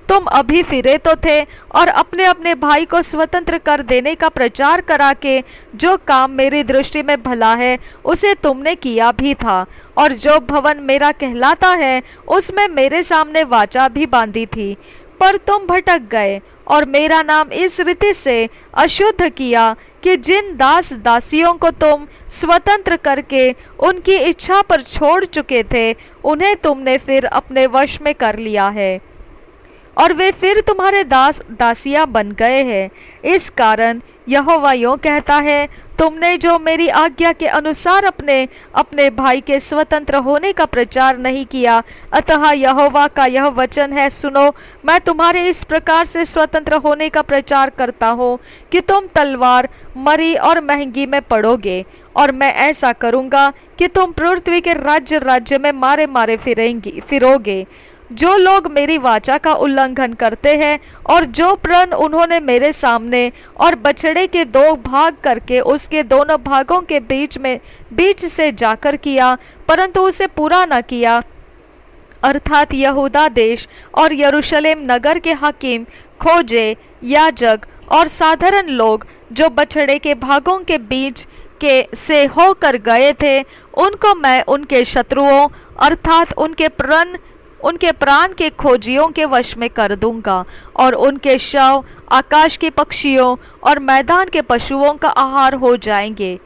तुम अभी फिरे तो थे और अपने अपने भाई को स्वतंत्र कर देने का प्रचार करा के जो काम मेरी दृष्टि में भला है उसे तुमने किया भी था, और जो भवन मेरा कहलाता है उसमें मेरे सामने वाचा भी बांधी थी। पर तुम भटक गए और मेरा नाम इस रीति से अशुद्ध किया कि जिन दास दासियों को तुम स्वतंत्र करके उनकी इच्छा पर छोड़ चुके थे उन्हें तुमने फिर अपने वश में कर लिया है और वे फिर तुम्हारे दास दासियां बन गए हैं। इस कारण यहोवा यूं कहता है, तुमने जो मेरी आज्ञा के अनुसार अपने भाई के स्वतंत्र होने का प्रचार नहीं किया, अतः यहोवा का यह वचन है, सुनो, मैं तुम्हारे इस प्रकार से स्वतंत्र होने का प्रचार करता हूँ कि तुम तलवार, मरी और महंगी में पड़ोगे, और मैं ऐसा करूँगा कि तुम पृथ्वी के राज्य राज्य में मारे मारे फिरोगे। जो लोग मेरी वाचा का उल्लंघन करते हैं और जो प्रण उन्होंने मेरे सामने और बछड़े के 2 भाग करके उसके दोनों भागों के बीच से जाकर किया, परंतु उसे पूरा न किया, अर्थात यहूदा देश और यरूशलेम नगर के हाकिम, खोजे, याजक और साधारण लोग जो बछड़े के भागों के बीच के से होकर गए थे, उनको मैं उनके शत्रुओं अर्थात उनके प्राण के खोजियों के वश में कर दूंगा, और उनके शव आकाश के पक्षियों और मैदान के पशुओं का आहार हो जाएंगे।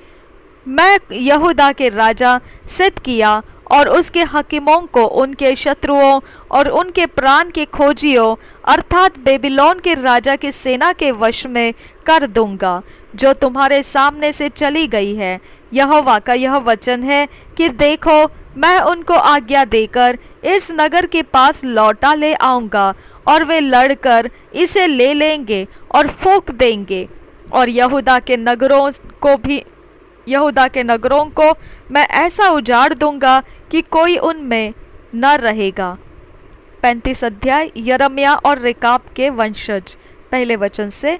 मैं यहूदा के राजा सिदकिय्याह और उसके हकीमों को उनके शत्रुओं और उनके प्राण के खोजियों अर्थात बेबीलोन के राजा की सेना के वश में कर दूंगा, जो तुम्हारे सामने से चली गई है। यहोवा का यह वचन है कि देखो, मैं उनको आज्ञा देकर इस नगर के पास लौटा ले आऊंगा, और वे लड़कर इसे ले लेंगे और फूंक देंगे, और यहूदा के नगरों को मैं ऐसा उजाड़ दूंगा कि कोई उनमें न रहेगा। 35 अध्याय यिर्मयाह और रेकाब के वंशज, पहले वचन से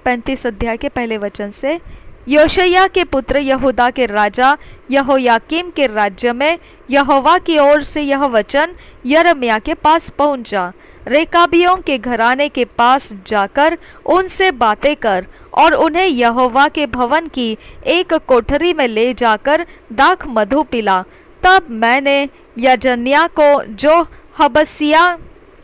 35 अध्याय के पहले वचन से। योशिय्याह के पुत्र यहूदा के राजा यहोयाकीम के राज्य में यहोवा की ओर से यह वचन यिर्मयाह के पास पहुंचा, रेकाबियों के घराने के पास जाकर उनसे बातें कर और उन्हें यहोवा के भवन की एक कोठरी में ले जाकर दाख मधु पिला। तब मैंने यजन्याह को, जो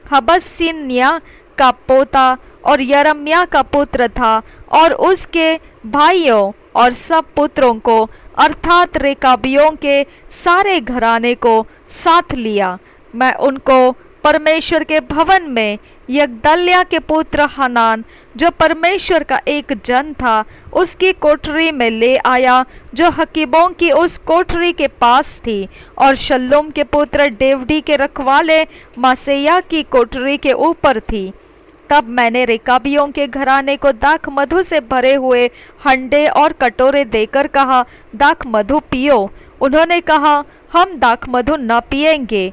हबस्सिन्याह का पोता और यिर्मयाह का पुत्र था, और उसके भाइयों और सब पुत्रों को अर्थात रेकाबियों के सारे घराने को साथ लिया। मैं उनको परमेश्वर के भवन में यगदल्याह के पुत्र हनान, जो परमेश्वर का एक जन था, उसकी कोठरी में ले आया, जो हकीमों की उस कोठरी के पास थी, और शल्लूम के पुत्र डेवढ़ी के रखवाले मासेयाह की कोठरी के ऊपर थी। तब मैंने रेकाबियों के घराने को दाख मधु से भरे हुए हंडे और कटोरे देकर कहा, दाख मधु पियो। उन्होंने कहा, हम दाख मधु न पिएंगे,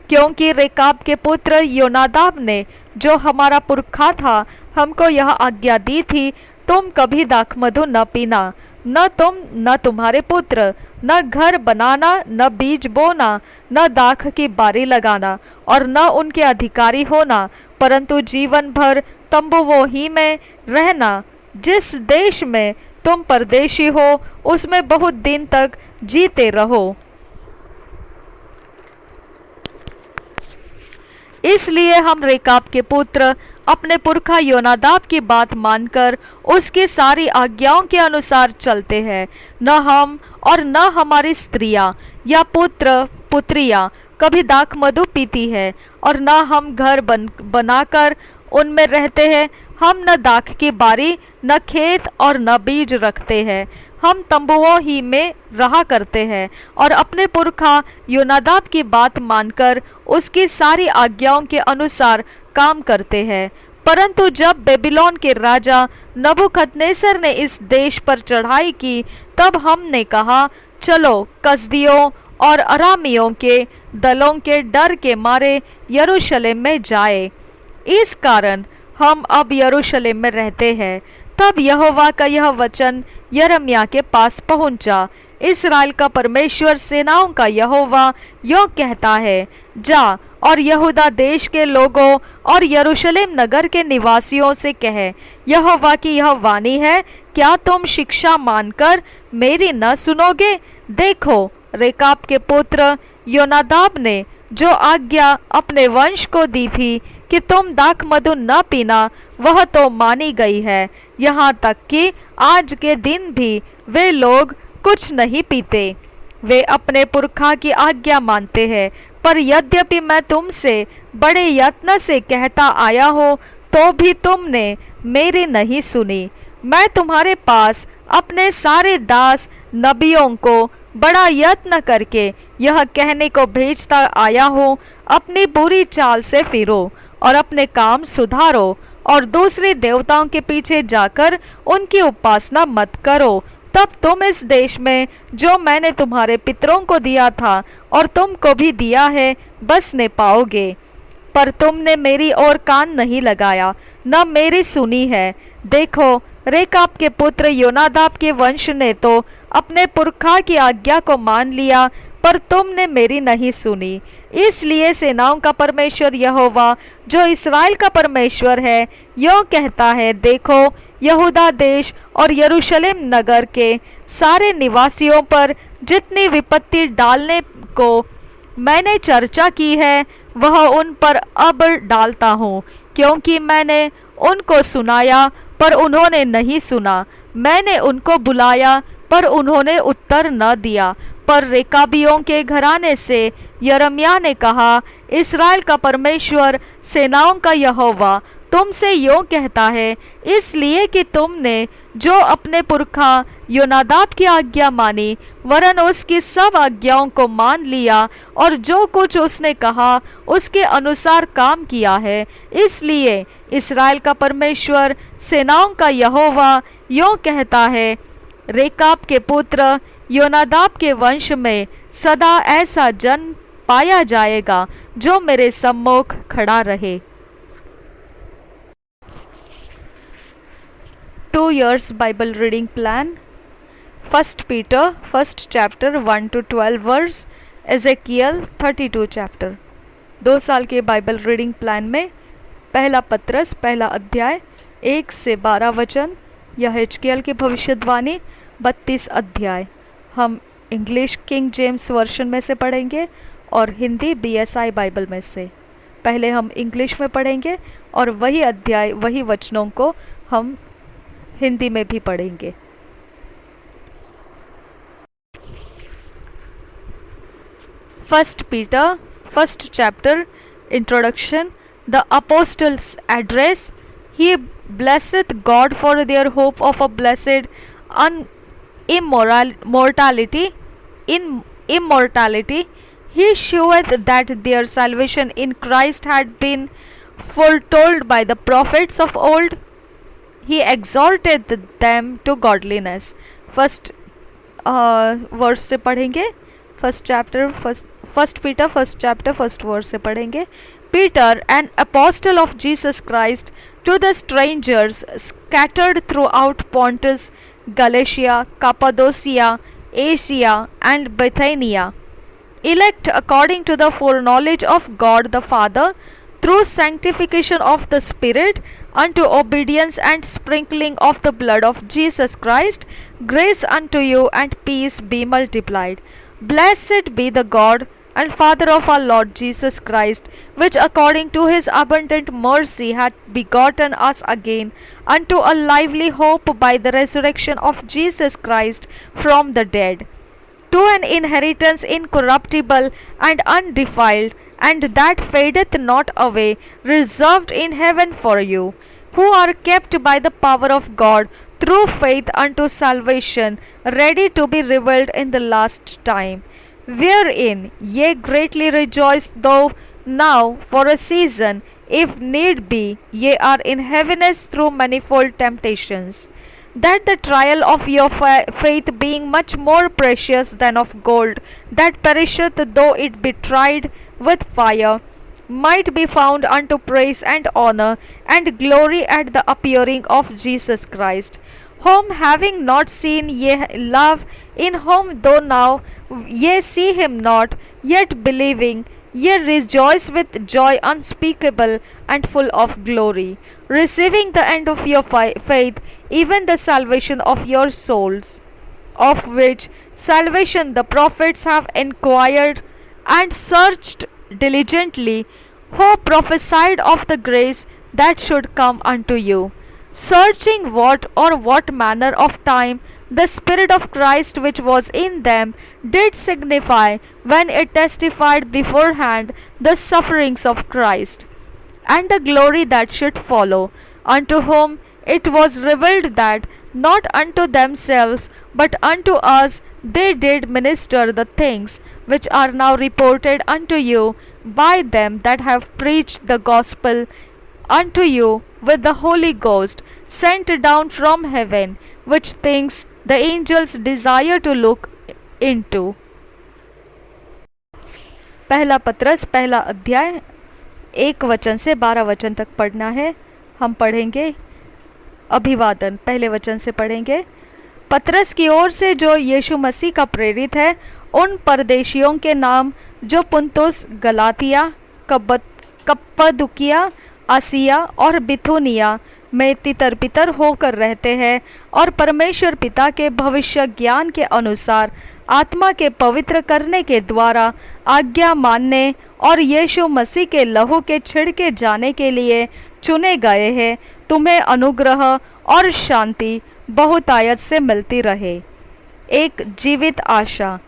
क्योंकि रेकाब के पुत्र योनादाब ने, जो हमारा पुरखा था, हमको यह आज्ञा दी थी, तुम कभी दाख मधु न पीना, न तुम न तुम्हारे पुत्र, न घर बनाना, न बीज बोना, न दाख की बारी लगाना, और न उनके अधिकारी होना, परंतु जीवन भर तंबुओं ही में रहना। जिस देश में तुम परदेशी हो उसमें बहुत दिन तक जीते रहो। इसलिए हम रेकाब के पुत्र अपने पुरखा योनादाब की बात मानकर उसकी सारी आज्ञाओं के अनुसार चलते हैं, न हम और न हमारी स्त्रियां या पुत्र पुत्रियां कभी दाख मधु पीती है, और न हम घर बनाकर उनमें रहते हैं। हम न दाख की बारी, न खेत और न बीज रखते हैं। हम तंबुओं ही में रहा करते हैं और अपने पुरखा योनादाब की बात मानकर उसकी सारी आज्ञाओं के अनुसार काम करते हैं। परंतु जब बेबीलोन के राजा नबूकदनेस्सर ने इस देश पर चढ़ाई की, तब हमने कहा, चलो कसदियों और अरामियों के दलों के डर के मारे यरूशलेम में जाए। इस कारण हम अब यरूशलेम में रहते हैं। तब यहोवा का यह वचन यिर्मयाह के पास पहुंचा। इस्राएल का परमेश्वर सेनाओं का यहोवा यो कहता है, जा और यहूदा देश के लोगों और यरूशलेम नगर के निवासियों से कह, यहोवा की यह वाणी है, क्या तुम शिक्षा मानकर मेरी न सुनोगे? देखो, रेकाब के पुत्र योनादाब ने जो आज्ञा अपने वंश को दी थी कि तुम दाख मधु न पीना, वह तो मानी गई है। यहाँ तक कि आज के दिन भी वे लोग कुछ नहीं पीते। वे अपने पुरखा की आज्ञा मानते हैं। पर यद्यपि मैं तुमसे बड़े यत्न से कहता आया हूँ, तो भी तुमने मेरी नहीं सुनी। मैं तुम्हारे पास अपने सारे दास नबियों को बड़ा यत्न करके यह कहने को भेजता आया हूँ, अपनी बुरी चाल से फिरो और अपने काम सुधारो और दूसरे देवताओं के पीछे जाकर उनकी उपासना मत करो। तब तुम इस देश में जो मैंने तुम्हारे पितरों को दिया था और तुमको भी दिया है, बसने पाओगे। पर तुमने मेरी ओर कान नहीं लगाया, न मेरी सुनी है। देखो, रेकाब के पुत्र योनादाब के वंश ने तो अपने पुरखा की आज्ञा को मान लिया, पर तुमने मेरी नहीं सुनी। इसलिए सेनाओं का परमेश्वर यहोवा, जो इस्राएल का परमेश्वर है, यो कहता है, देखो, यहूदा देश और यरूशलेम नगर के सारे निवासियों पर जितनी विपत्ति डालने को मैंने चर्चा की है, वह उन पर अब डालता हूँ, क्योंकि मैंने उनको सुनाया पर उन्होंने नहीं सुना। मैंने उनको बुलाया पर उन्होंने उत्तर न दिया। पर रेकाबियों के घराने से यिर्मयाह ने कहा, इस्राएल का परमेश्वर सेनाओं का यहोवा तुमसे यो कहता है, इसलिए कि तुमने जो अपने पुरखा योनादाब की आज्ञा मानी, वरन उसकी सब आज्ञाओं को मान लिया और जो कुछ उसने कहा उसके अनुसार काम किया है, इसलिए इस्राएल का परमेश्वर सेनाओं का यहोवा यो कहता है, रेकाब के पुत्र योनादाब के वंश में सदा ऐसा जन पाया जाएगा जो मेरे सम्मुख खड़ा रहे। 2 years Bible reading plan. 1 Peter 1st chapter 1 to 12 verse, Ezekiel 32 chapter। 2 साल के बाइबल रीडिंग प्लान में पहला पत्रस पहला अध्याय 1 से 12 वचन, यहेजकेल की भविष्यवाणी 32 अध्याय। हम इंग्लिश किंग जेम्स वर्शन में से पढ़ेंगे और हिंदी BSI बाइबल में से। पहले हम इंग्लिश में पढ़ेंगे और वही अध्याय वही वचनों को हम हिंदी में भी पढ़ेंगे। First Peter first chapter introduction. The apostles address, he blesseth God for their hope of a blessed immortality. He sheweth that their salvation in Christ had been foretold by the prophets of old. He exhorted them to godliness. First verse से पढ़ेंगे, first Peter first chapter first verse से पढ़ेंगे। Peter, an apostle of Jesus Christ, to the strangers scattered throughout Pontus, Galatia, Cappadocia, Asia, and Bithynia, elect according to the foreknowledge of God the Father, through sanctification of the Spirit, unto obedience and sprinkling of the blood of Jesus Christ, grace unto you and peace be multiplied. Blessed be the God and Father of our Lord Jesus Christ, which according to his abundant mercy hath begotten us again unto a lively hope by the resurrection of Jesus Christ from the dead, to an inheritance incorruptible and undefiled, and that fadeth not away, reserved in heaven for you, who are kept by the power of God through faith unto salvation, ready to be revealed in the last time. Wherein ye greatly rejoice, though now for a season, if need be, ye are in heaviness through manifold temptations, that the trial of your faith, being much more precious than of gold that perisheth though it be tried with fire, might be found unto praise and honor and glory at the appearing of Jesus Christ, whom having not seen ye love, in whom though now ye see him not, yet believing ye rejoice with joy unspeakable and full of glory, receiving the end of your faith, even the salvation of your souls, of which salvation the prophets have inquired and searched diligently, who prophesied of the grace that should come unto you, searching what or what manner of time the Spirit of Christ which was in them did signify, when it testified beforehand the sufferings of Christ, and the glory that should follow, unto whom it was revealed that not unto themselves but unto us they did minister the things which are now reported unto you by them that have preached the gospel unto you with the Holy Ghost sent down from heaven, which things the angels desire to look into. पहला पत्रस पहला अध्याय 1 वचन से 12 वचन तक पढ़ना है। हम पढ़ेंगे अभिवादन, पहले वचन से पढ़ेंगे। पत्रस की ओर से, जो यीशु मसीह का प्रेरित है, उन परदेशियों के नाम जो पुन्तुस, गलातिया, कप्पदुकिया, आसिया और बिथुनिया में तितर बितर होकर रहते हैं, और परमेश्वर पिता के भविष्य ज्ञान के अनुसार आत्मा के पवित्र करने के द्वारा आज्ञा मानने और यीशु मसीह के लहू के छिड़के जाने के लिए चुने गए हैं, तुम्हें अनुग्रह और शांति बहुतायत से मिलती रहे। एक जीवित आशा।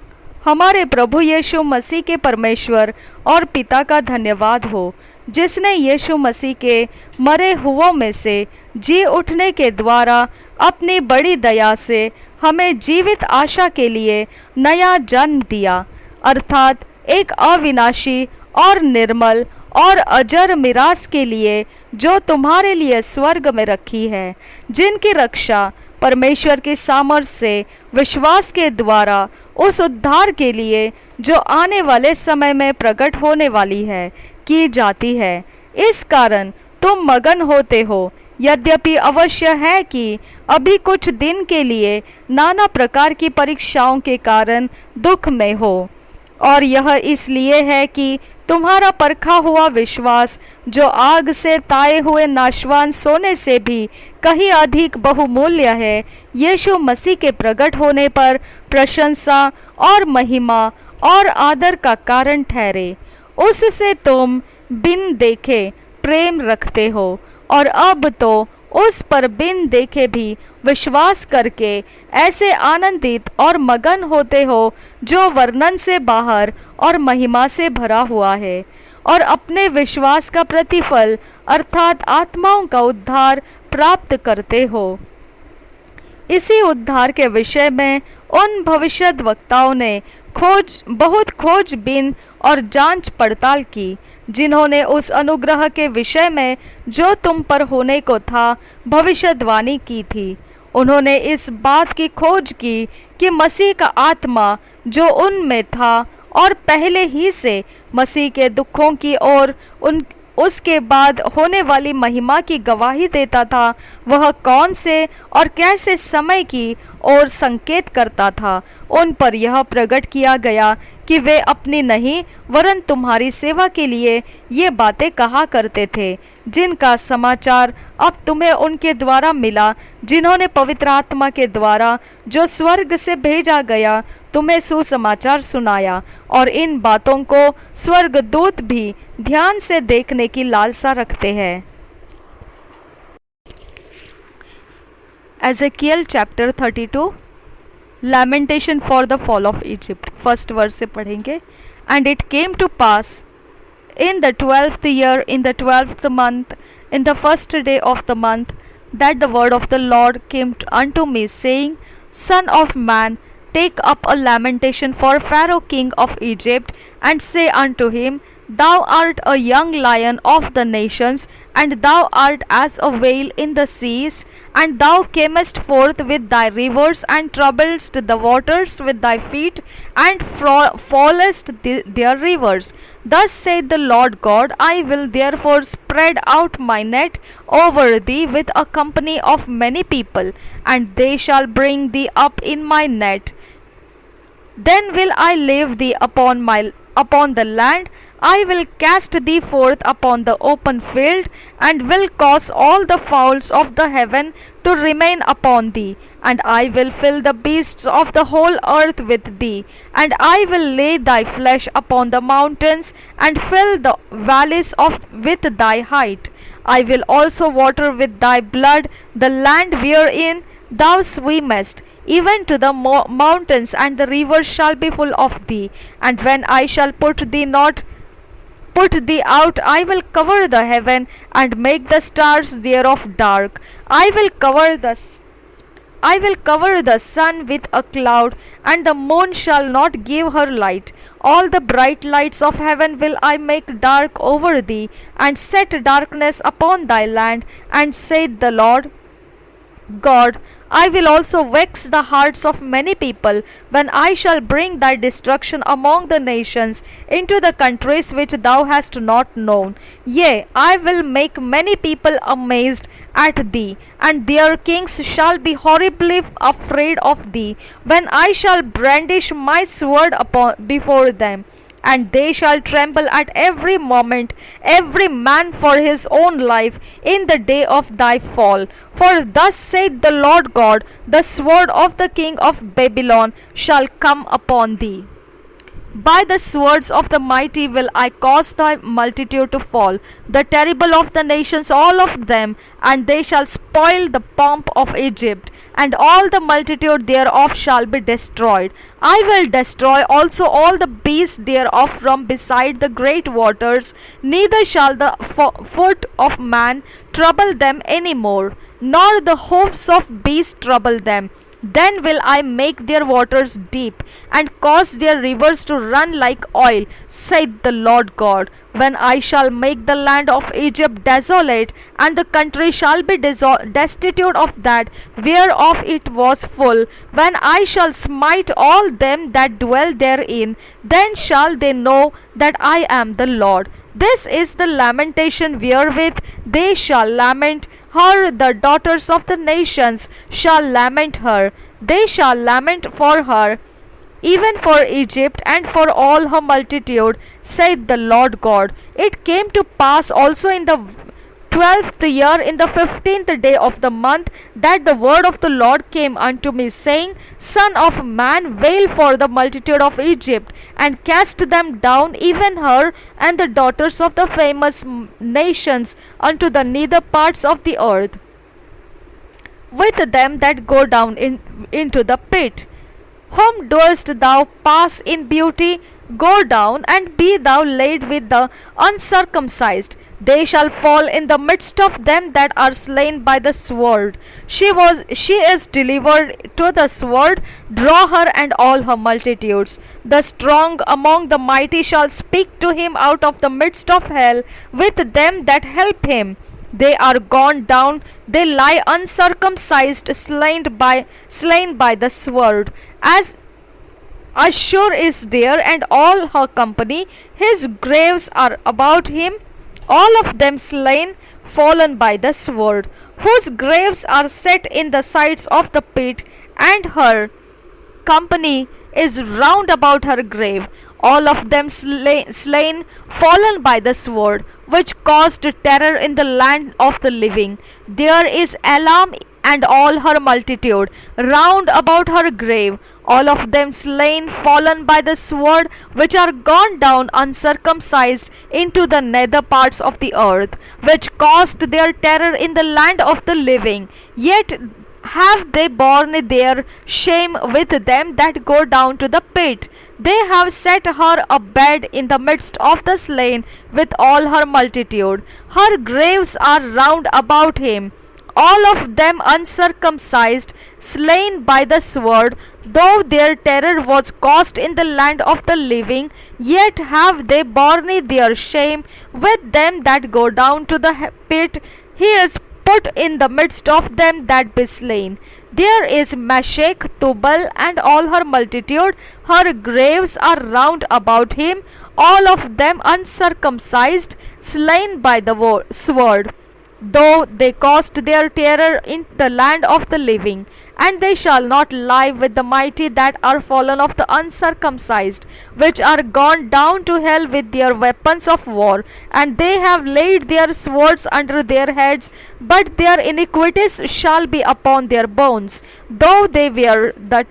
हमारे प्रभु यीशु मसीह के परमेश्वर और पिता का धन्यवाद हो, जिसने यीशु मसीह के मरे हुओं में से जी उठने के द्वारा अपनी बड़ी दया से हमें जीवित आशा के लिए नया जन्म दिया, अर्थात एक अविनाशी और निर्मल और अजर मिरास के लिए, जो तुम्हारे लिए स्वर्ग में रखी है, जिनकी रक्षा परमेश्वर की सामर्थ से विश्वास के द्वारा उस उद्धार के लिए जो आने वाले समय में प्रकट होने वाली है की जाती है। इस कारण तुम मगन होते हो, यद्यपि अवश्य है कि अभी कुछ दिन के लिए नाना प्रकार की परीक्षाओं के कारण दुख में हो, और यह इसलिए है कि तुम्हारा परखा हुआ विश्वास, जो आग से ताए हुए नाशवान सोने से भी कहीं अधिक बहुमूल्य है, यीशु मसीह के प्रकट होने पर प्रशंसा और महिमा और आदर का कारण ठहरे। उससे तुम बिन देखे प्रेम रखते हो, और अब तो उस पर बिन देखे भी विश्वास करके ऐसे आनंदित और मगन होते हो, जो वर्णन से बाहर और महिमा से भरा हुआ है, और अपने विश्वास का प्रतिफल अर्थात आत्माओं का उद्धार प्राप्त करते हो। इसी उद्धार के विषय में उन भविष्यद्वक्ताओं ने बहुत खोजबीन और जांच पड़ताल की, जिन्होंने उस अनुग्रह के विषय में जो तुम पर होने को था भविष्यवाणी की थी। उन्होंने इस बात की खोज की कि मसीह का आत्मा जो उनमें था और पहले ही से मसीह के दुखों की और उसके बाद होने वाली महिमा की गवाही देता था, वह कौन से और कैसे समय की और संकेत करता था, उन पर यह प्रकट किया गया कि वे अपनी नहीं वरन तुम्हारी सेवा के लिए ये बातें कहा करते थे, जिनका समाचार अब तुम्हें उनके द्वारा मिला, जिन्होंने पवित्र आत्मा के द्वारा जो स्वर्ग से भेजा गया तुम्हें सुसमाचार सुनाया। और इन बातों को स्वर्गदूत भी ध्यान से देखने की लालसा रखते हैं। Ezekiel chapter 32, lamentation for the fall of Egypt, first verse से पढ़ेंगे। And it came to pass in the 12th year, in the 12th month, in the first day of the month, that the word of the Lord came unto me, saying, Son of man, take up a lamentation for Pharaoh king of Egypt, and say unto him, Thou art a young lion of the nations, and thou art as a whale in the seas, and thou camest forth with thy rivers, and troublest the waters with thy feet, and fallest their rivers. Thus saith the Lord God, I will therefore spread out my net over thee with a company of many people, and they shall bring thee up in my net. Then will I leave thee upon the land. I will cast thee forth upon the open field, and will cause all the fowls of the heaven to remain upon thee. And I will fill the beasts of the whole earth with thee. And I will lay thy flesh upon the mountains, and fill the valleys with thy height. I will also water with thy blood the land wherein thou swimmest, even to the mountains, and the rivers shall be full of thee. And when I shall put thee out, I will cover the heaven, and make the stars thereof dark. I will cover the sun with a cloud, and the moon shall not give her light. All the bright lights of heaven will I make dark over thee, and set darkness upon thy land. And saith the Lord God, I will also vex the hearts of many people, when I shall bring thy destruction among the nations, into the countries which thou hast not known. Yea, I will make many people amazed at thee, and their kings shall be horribly afraid of thee, when I shall brandish my sword before them. And they shall tremble at every moment, every man for his own life, in the day of thy fall. For thus saith the Lord God, the sword of the king of Babylon shall come upon thee. By the swords of the mighty will I cause thy multitude to fall, the terrible of the nations, all of them, and they shall spoil the pomp of Egypt, and all the multitude thereof shall be destroyed. I will destroy also all the beasts thereof from beside the great waters, neither shall the foot of man trouble them any more, nor the hoofs of beasts trouble them. Then will I make their waters deep, and cause their rivers to run like oil, saith the Lord God. When I shall make the land of Egypt desolate, and the country shall be destitute of that whereof it was full, when I shall smite all them that dwell therein, then shall they know that I am the Lord. This is the lamentation wherewith they shall lament her, the daughters of the nations shall lament her. They shall lament for her, even for Egypt and for all her multitude, saith the Lord God. It came to pass also in the 12th year, in the 15th day of the month, that the word of the Lord came unto me, saying, Son of man, wail for the multitude of Egypt, and cast them down, even her and the daughters of the famous nations, unto the nether parts of the earth, with them that go down into the pit. Whom doest thou pass in beauty? Go down, and be thou laid with the uncircumcised. They shall fall in the midst of them that are slain by the sword. She is delivered to the sword. Draw her and all her multitudes. The strong among the mighty shall speak to him out of the midst of hell, with them that help him. They are gone down, they lie uncircumcised, slain by the sword. As Ashur is there, and all her company, his graves are about him, all of them slain, fallen by the sword, whose graves are set in the sides of the pit, and her company is round about her grave, all of them slain, fallen by the sword, which caused terror in the land of the living. There is alarm and all her multitude round about her grave, all of them slain, fallen by the sword, which are gone down uncircumcised into the nether parts of the earth, which caused their terror in the land of the living. Yet have they borne their shame with them that go down to the pit. They have set her a bed in the midst of the slain with all her multitude. Her graves are round about him, all of them uncircumcised, slain by the sword. Though their terror was caused in the land of the living, yet have they borne their shame with them that go down to the pit. He is put in the midst of them that be slain. There is Meshech, Tubal, and all her multitude. Her graves are round about him, all of them uncircumcised, slain by the sword. Though they caused their terror in the land of the living, and they shall not lie with the mighty that are fallen of the uncircumcised, which are gone down to hell with their weapons of war, and they have laid their swords under their heads, but their iniquities shall be upon their bones, though they were the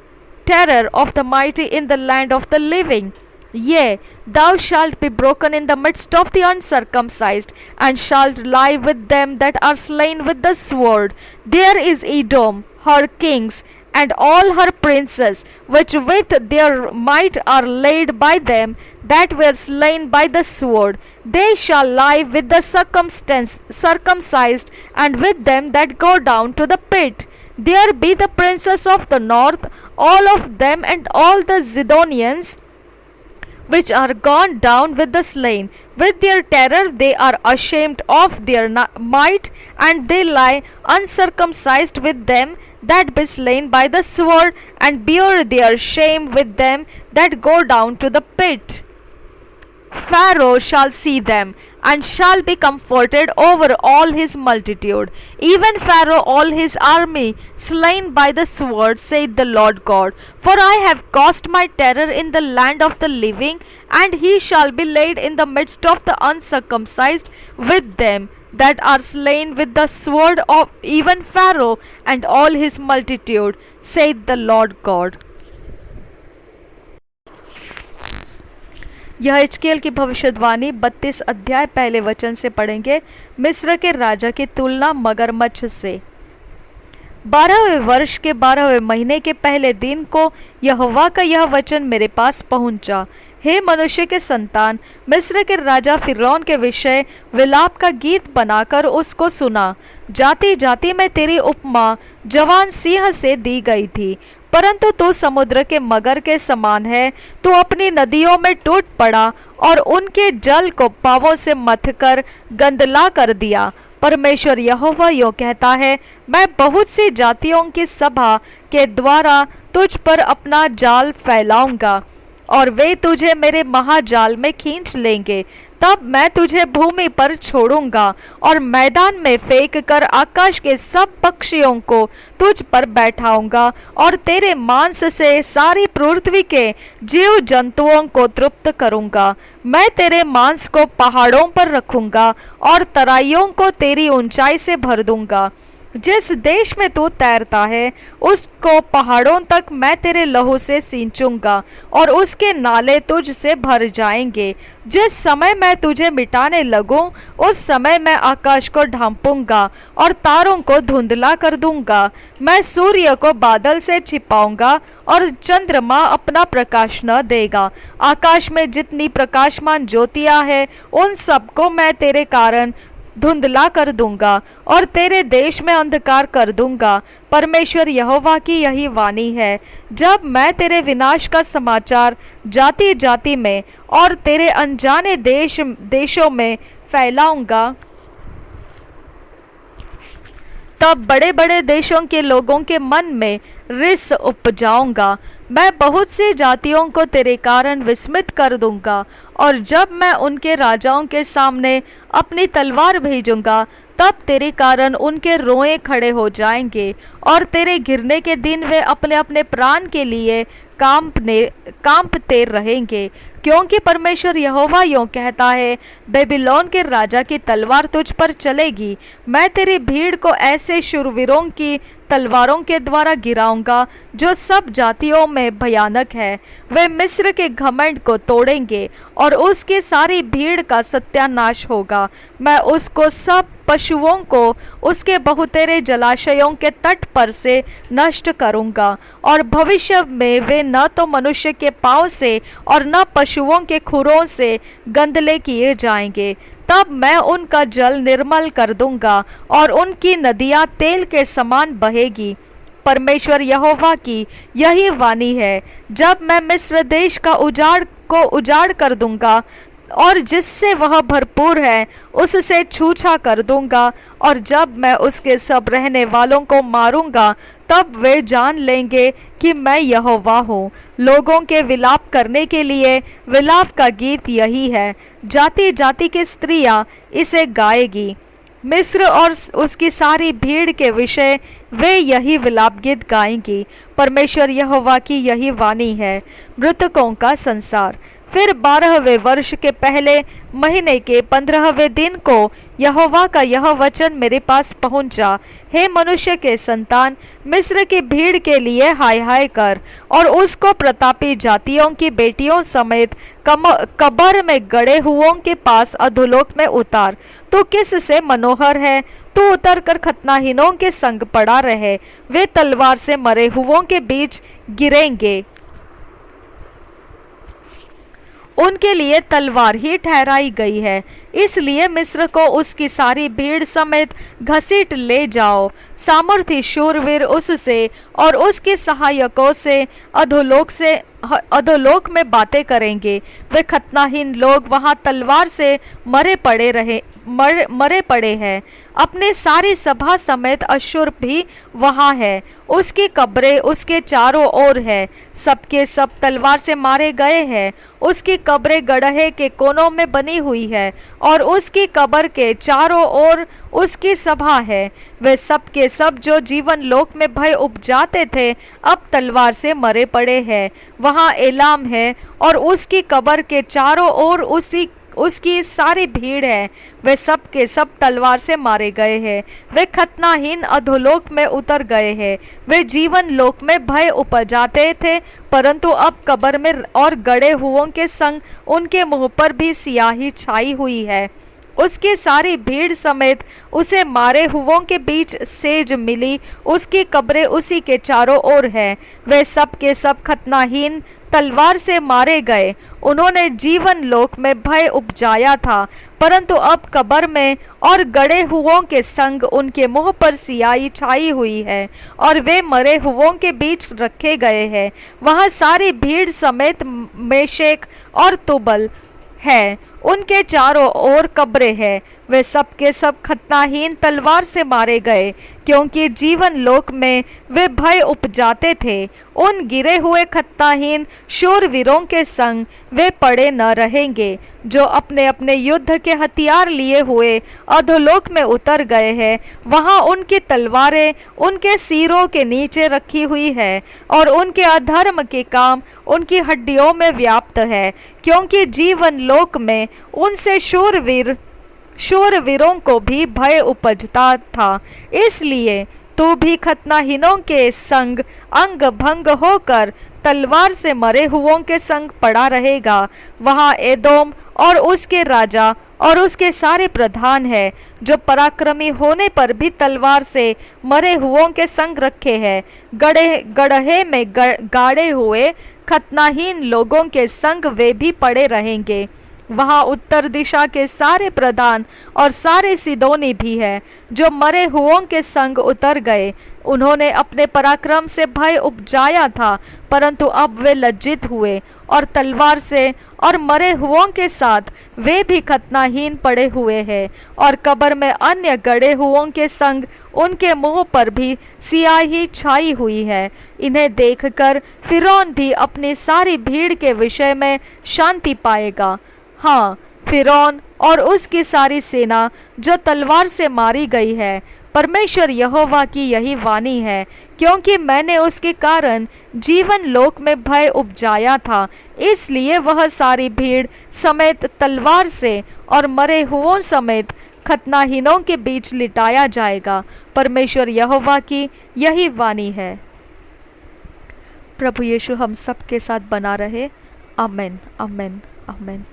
terror of the mighty in the land of the living. Yea, thou shalt be broken in the midst of the uncircumcised, and shalt lie with them that are slain with the sword. There is Edom, her kings, and all her princes, which with their might are laid by them that were slain by the sword. They shall lie with the circumcised, and with them that go down to the pit. There be the princes of the north, all of them, and all the Zidonians, which are gone down with the slain. With their terror they are ashamed of their might, and they lie uncircumcised with them that be slain by the sword, and bear their shame with them that go down to the pit. Pharaoh shall see them, and shall be comforted over all his multitude, even Pharaoh all his army, slain by the sword, saith the Lord God. For I have caused my terror in the land of the living, and he shall be laid in the midst of the uncircumcised with them that are slain with the sword of even Pharaoh and all his multitude, saith the Lord God. यह हिजकिय्याह की भविष्यवाणी 32 अध्याय पहले वचन से पढ़ेंगे। मिस्र के राजा की तुलना मगरमच्छ से। 12वें वर्ष के 12वें महीने के पहले दिन को यहोवा का यह वचन मेरे पास पहुंचा। हे मनुष्य के संतान, मिस्र के राजा फिरौन के विषय विलाप का गीत बनाकर उसको सुना। जाति जाति में तेरी उपमा जवान सिंह से दी गई थी, परंतु तू समुद्र के मगर के समान है। तू अपनी नदियों में टूट पड़ा और उनके जल को पावों से मथकर गंदला कर दिया। परमेश्वर यहोवा यो कहता है, मैं बहुत सी जातियों की सभा के द्वारा तुझ पर अपना जाल फैलाऊंगा, और वे तुझे मेरे महाजाल में खींच लेंगे। तब मैं तुझे भूमि पर छोड़ूंगा और मैदान में फेंक कर आकाश के सब पक्षियों को तुझ पर बैठाऊंगा, और तेरे मांस से सारी पृथ्वी के जीव जंतुओं को तृप्त करूंगा। मैं तेरे मांस को पहाड़ों पर रखूंगा और तराइयों को तेरी ऊंचाई से भर दूंगा। जिस देश में तू तैरता है उसको पहाड़ों तक मैं तेरे लहू से सींचूंगा, और उसके नाले तुझ से भर जाएंगे। जिस समय मैं तुझे मिटाने लगूं उस समय मैं आकाश को ढांपूंगा और तारों को धुंधला कर दूंगा। मैं सूर्य को बादल से छिपाऊंगा और चंद्रमा अपना प्रकाश न देगा। आकाश में जितनी प्रकाशमान ज्योतियां हैं उन सबको मैं तेरे कारण धुंधला कर दूंगा और तेरे देश में अंधकार कर दूंगा। परमेश्वर यहोवा की यही वाणी है, जब मैं तेरे विनाश का समाचार जाति जाति में और तेरे अनजाने देशों में फैलाऊंगा, तब बड़े बड़े देशों के लोगों के मन में रिस उपजाऊंगा। मैं बहुत सी जातियों को तेरे कारण विस्मित कर दूंगा, और जब मैं उनके राजाओं के सामने अपनी तलवार भेजूंगा, तब तेरे कारण उनके रोए खड़े हो जाएंगे, और तेरे गिरने के दिन वे अपने अपने प्राण के लिए कांपते रहेंगे। क्योंकि परमेश्वर यहोवा यूं कहता है, बेबीलोन के राजा की तलवार तुझ पर चलेगी। मैं तेरी भीड़ को ऐसे शूरवीरों की तलवारों के द्वारा गिराऊंगा जो सब जातियों में भयानक है। वे मिस्र के घमंड को तोड़ेंगे और उसकी सारी भीड़ का सत्यानाश होगा। मैं उसको सब पशुओं को उसके बहुतेरे जलाशयों के तट पर से नष्ट करूंगा, और भविष्य में वे न तो मनुष्य के पांव से और न पशुओं के खुरों से गंदले किए जाएंगे। तब मैं उनका जल निर्मल कर दूंगा और उनकी नदियां तेल के समान बहेगी। परमेश्वर यहोवा की यही वाणी है, जब मैं मिस्र देश का उजाड़ कर दूंगा और जिससे वह भरपूर है उससे छूछा कर दूंगा, और जब मैं उसके सब रहने वालों को मारूंगा, तब वे जान लेंगे कि मैं यहोवा हूँ। लोगों के विलाप करने के लिए विलाप का गीत यही है, जाति जाति की स्त्रियां इसे गाएगी। मिस्र और उसकी सारी भीड़ के विषय वे यही विलाप गीत गाएंगी। परमेश्वर यहोवा की यही वाणी है। मृतकों का संसार। फिर 12वें वर्ष के पहले महीने के 15वें दिन को यहोवा का यह वचन मेरे पास पहुंचा। हे मनुष्य के संतान, मिस्र की भीड़ के लिए हाय हाय कर, और उसको प्रतापी जातियों की बेटियों समेत कब्र में गड़े हुओं के पास अधोलोक में उतार। तू किस से मनोहर है? तू उतर कर खतनाहीनों के संग पड़ा रहे। वे तलवार से मरे हुओं के बीच गिरेंगे, उनके लिए तलवार ही ठहराई गई है। इसलिए मिस्र को उसकी सारी भीड़ समेत घसीट ले जाओ। सामर्थी शूरवीर उससे और उसके सहायकों से अधोलोक में बातें करेंगे। वे खतनाहीन लोग वहां तलवार से मरे पड़े हैं। अपने सारी सभा समेत अश्शूर भी वहां है। उसकी कब्रें उसके चारों ओर है। सबके सब तलवार से मारे गए हैं। उसकी कब्रें गड्ढे के कोनों में बनी हुई है, और उसकी कब्र के चारों ओर उसकी सभा है। वे सब के सब जो जीवन लोक में भय उपजाते थे, अब तलवार से मरे पड़े हैं। वहां एलाम है, और उसकी कब्र के चारों ओर उसकी सारी भीड़ है। वे सब के सब तलवार से मारे गए हैं। वे खतनाहीन अधोलोक में उतर गए हैं। वे जीवन लोक में भय उपजाते थे, परंतु अब कब्र में और गड़े हुओं के संग उनके मुंह पर भी सियाही छाई हुई है। उसकी सारी भीड़ समेत उसे मारे हुओं के बीच सेज मिली। उसकी कब्रें उसी के चारों ओर है। वे सब के सब खतनाहीन तलवार से मारे गए। उन्होंने जीवन लोक में भय उपजाया था, परंतु अब कब्र में और गड़े हुओं के संग उनके मुंह पर सियाही छाई हुई है, और वे मरे हुओं के बीच रखे गए हैं। वहां सारी भीड़ समेत मेशेक और तुबल है। उनके चारों ओर कब्रें हैं। वे सब के सब खतनाहीन तलवार से मारे गए, क्योंकि जीवन लोक में वे भय उपजाते थे। उन गिरे हुए खतनाहीन शूरवीरों के संग वे पड़े न रहेंगे, जो अपने अपने युद्ध के हथियार लिए हुए अधोलोक में उतर गए हैं। वहां उनकी तलवारें उनके सिरों के नीचे रखी हुई है, और उनके अधर्म के काम उनकी हड्डियों में व्याप्त है, क्योंकि जीवन लोक में उनसे शूरवीरों को भी भय उपजता था। इसलिए तू भी खतनाहीनों के संग अंग भंग होकर तलवार से मरे हुओं के संग पड़ा रहेगा। वहां एदोम और उसके राजा और उसके सारे प्रधान है, जो पराक्रमी होने पर भी तलवार से मरे हुओं के संग रखे हैं। गड्ढे में गाड़े हुए खतनाहीन लोगों के संग वे भी पड़े रहेंगे। वहाँ उत्तर दिशा के सारे प्रधान और सारे सिदोनी भी हैं, जो मरे हुओं के संग उतर गए। उन्होंने अपने पराक्रम से भय उपजाया था, परंतु अब वे लज्जित हुए, और तलवार से और मरे हुओं के साथ वे भी खतनाहीन पड़े हुए हैं, और कब्र में अन्य गड़े हुओं के संग उनके मुंह पर भी सियाही छाई हुई है। इन्हें देखकर फिरौन भी अपनी सारी भीड़ के विषय में शांति पाएगा। हाँ, फिरौन और उसकी सारी सेना जो तलवार से मारी गई है। परमेश्वर यहोवा की यही वाणी है, क्योंकि मैंने उसके कारण जीवन लोक में भय उपजाया था, इसलिए वह सारी भीड़ समेत तलवार से और मरे हुओं समेत खतनाहीनों के बीच लिटाया जाएगा। परमेश्वर यहोवा की यही वाणी है। प्रभु यीशु हम सब के साथ बना रहे। आमेन, आमेन, आमेन।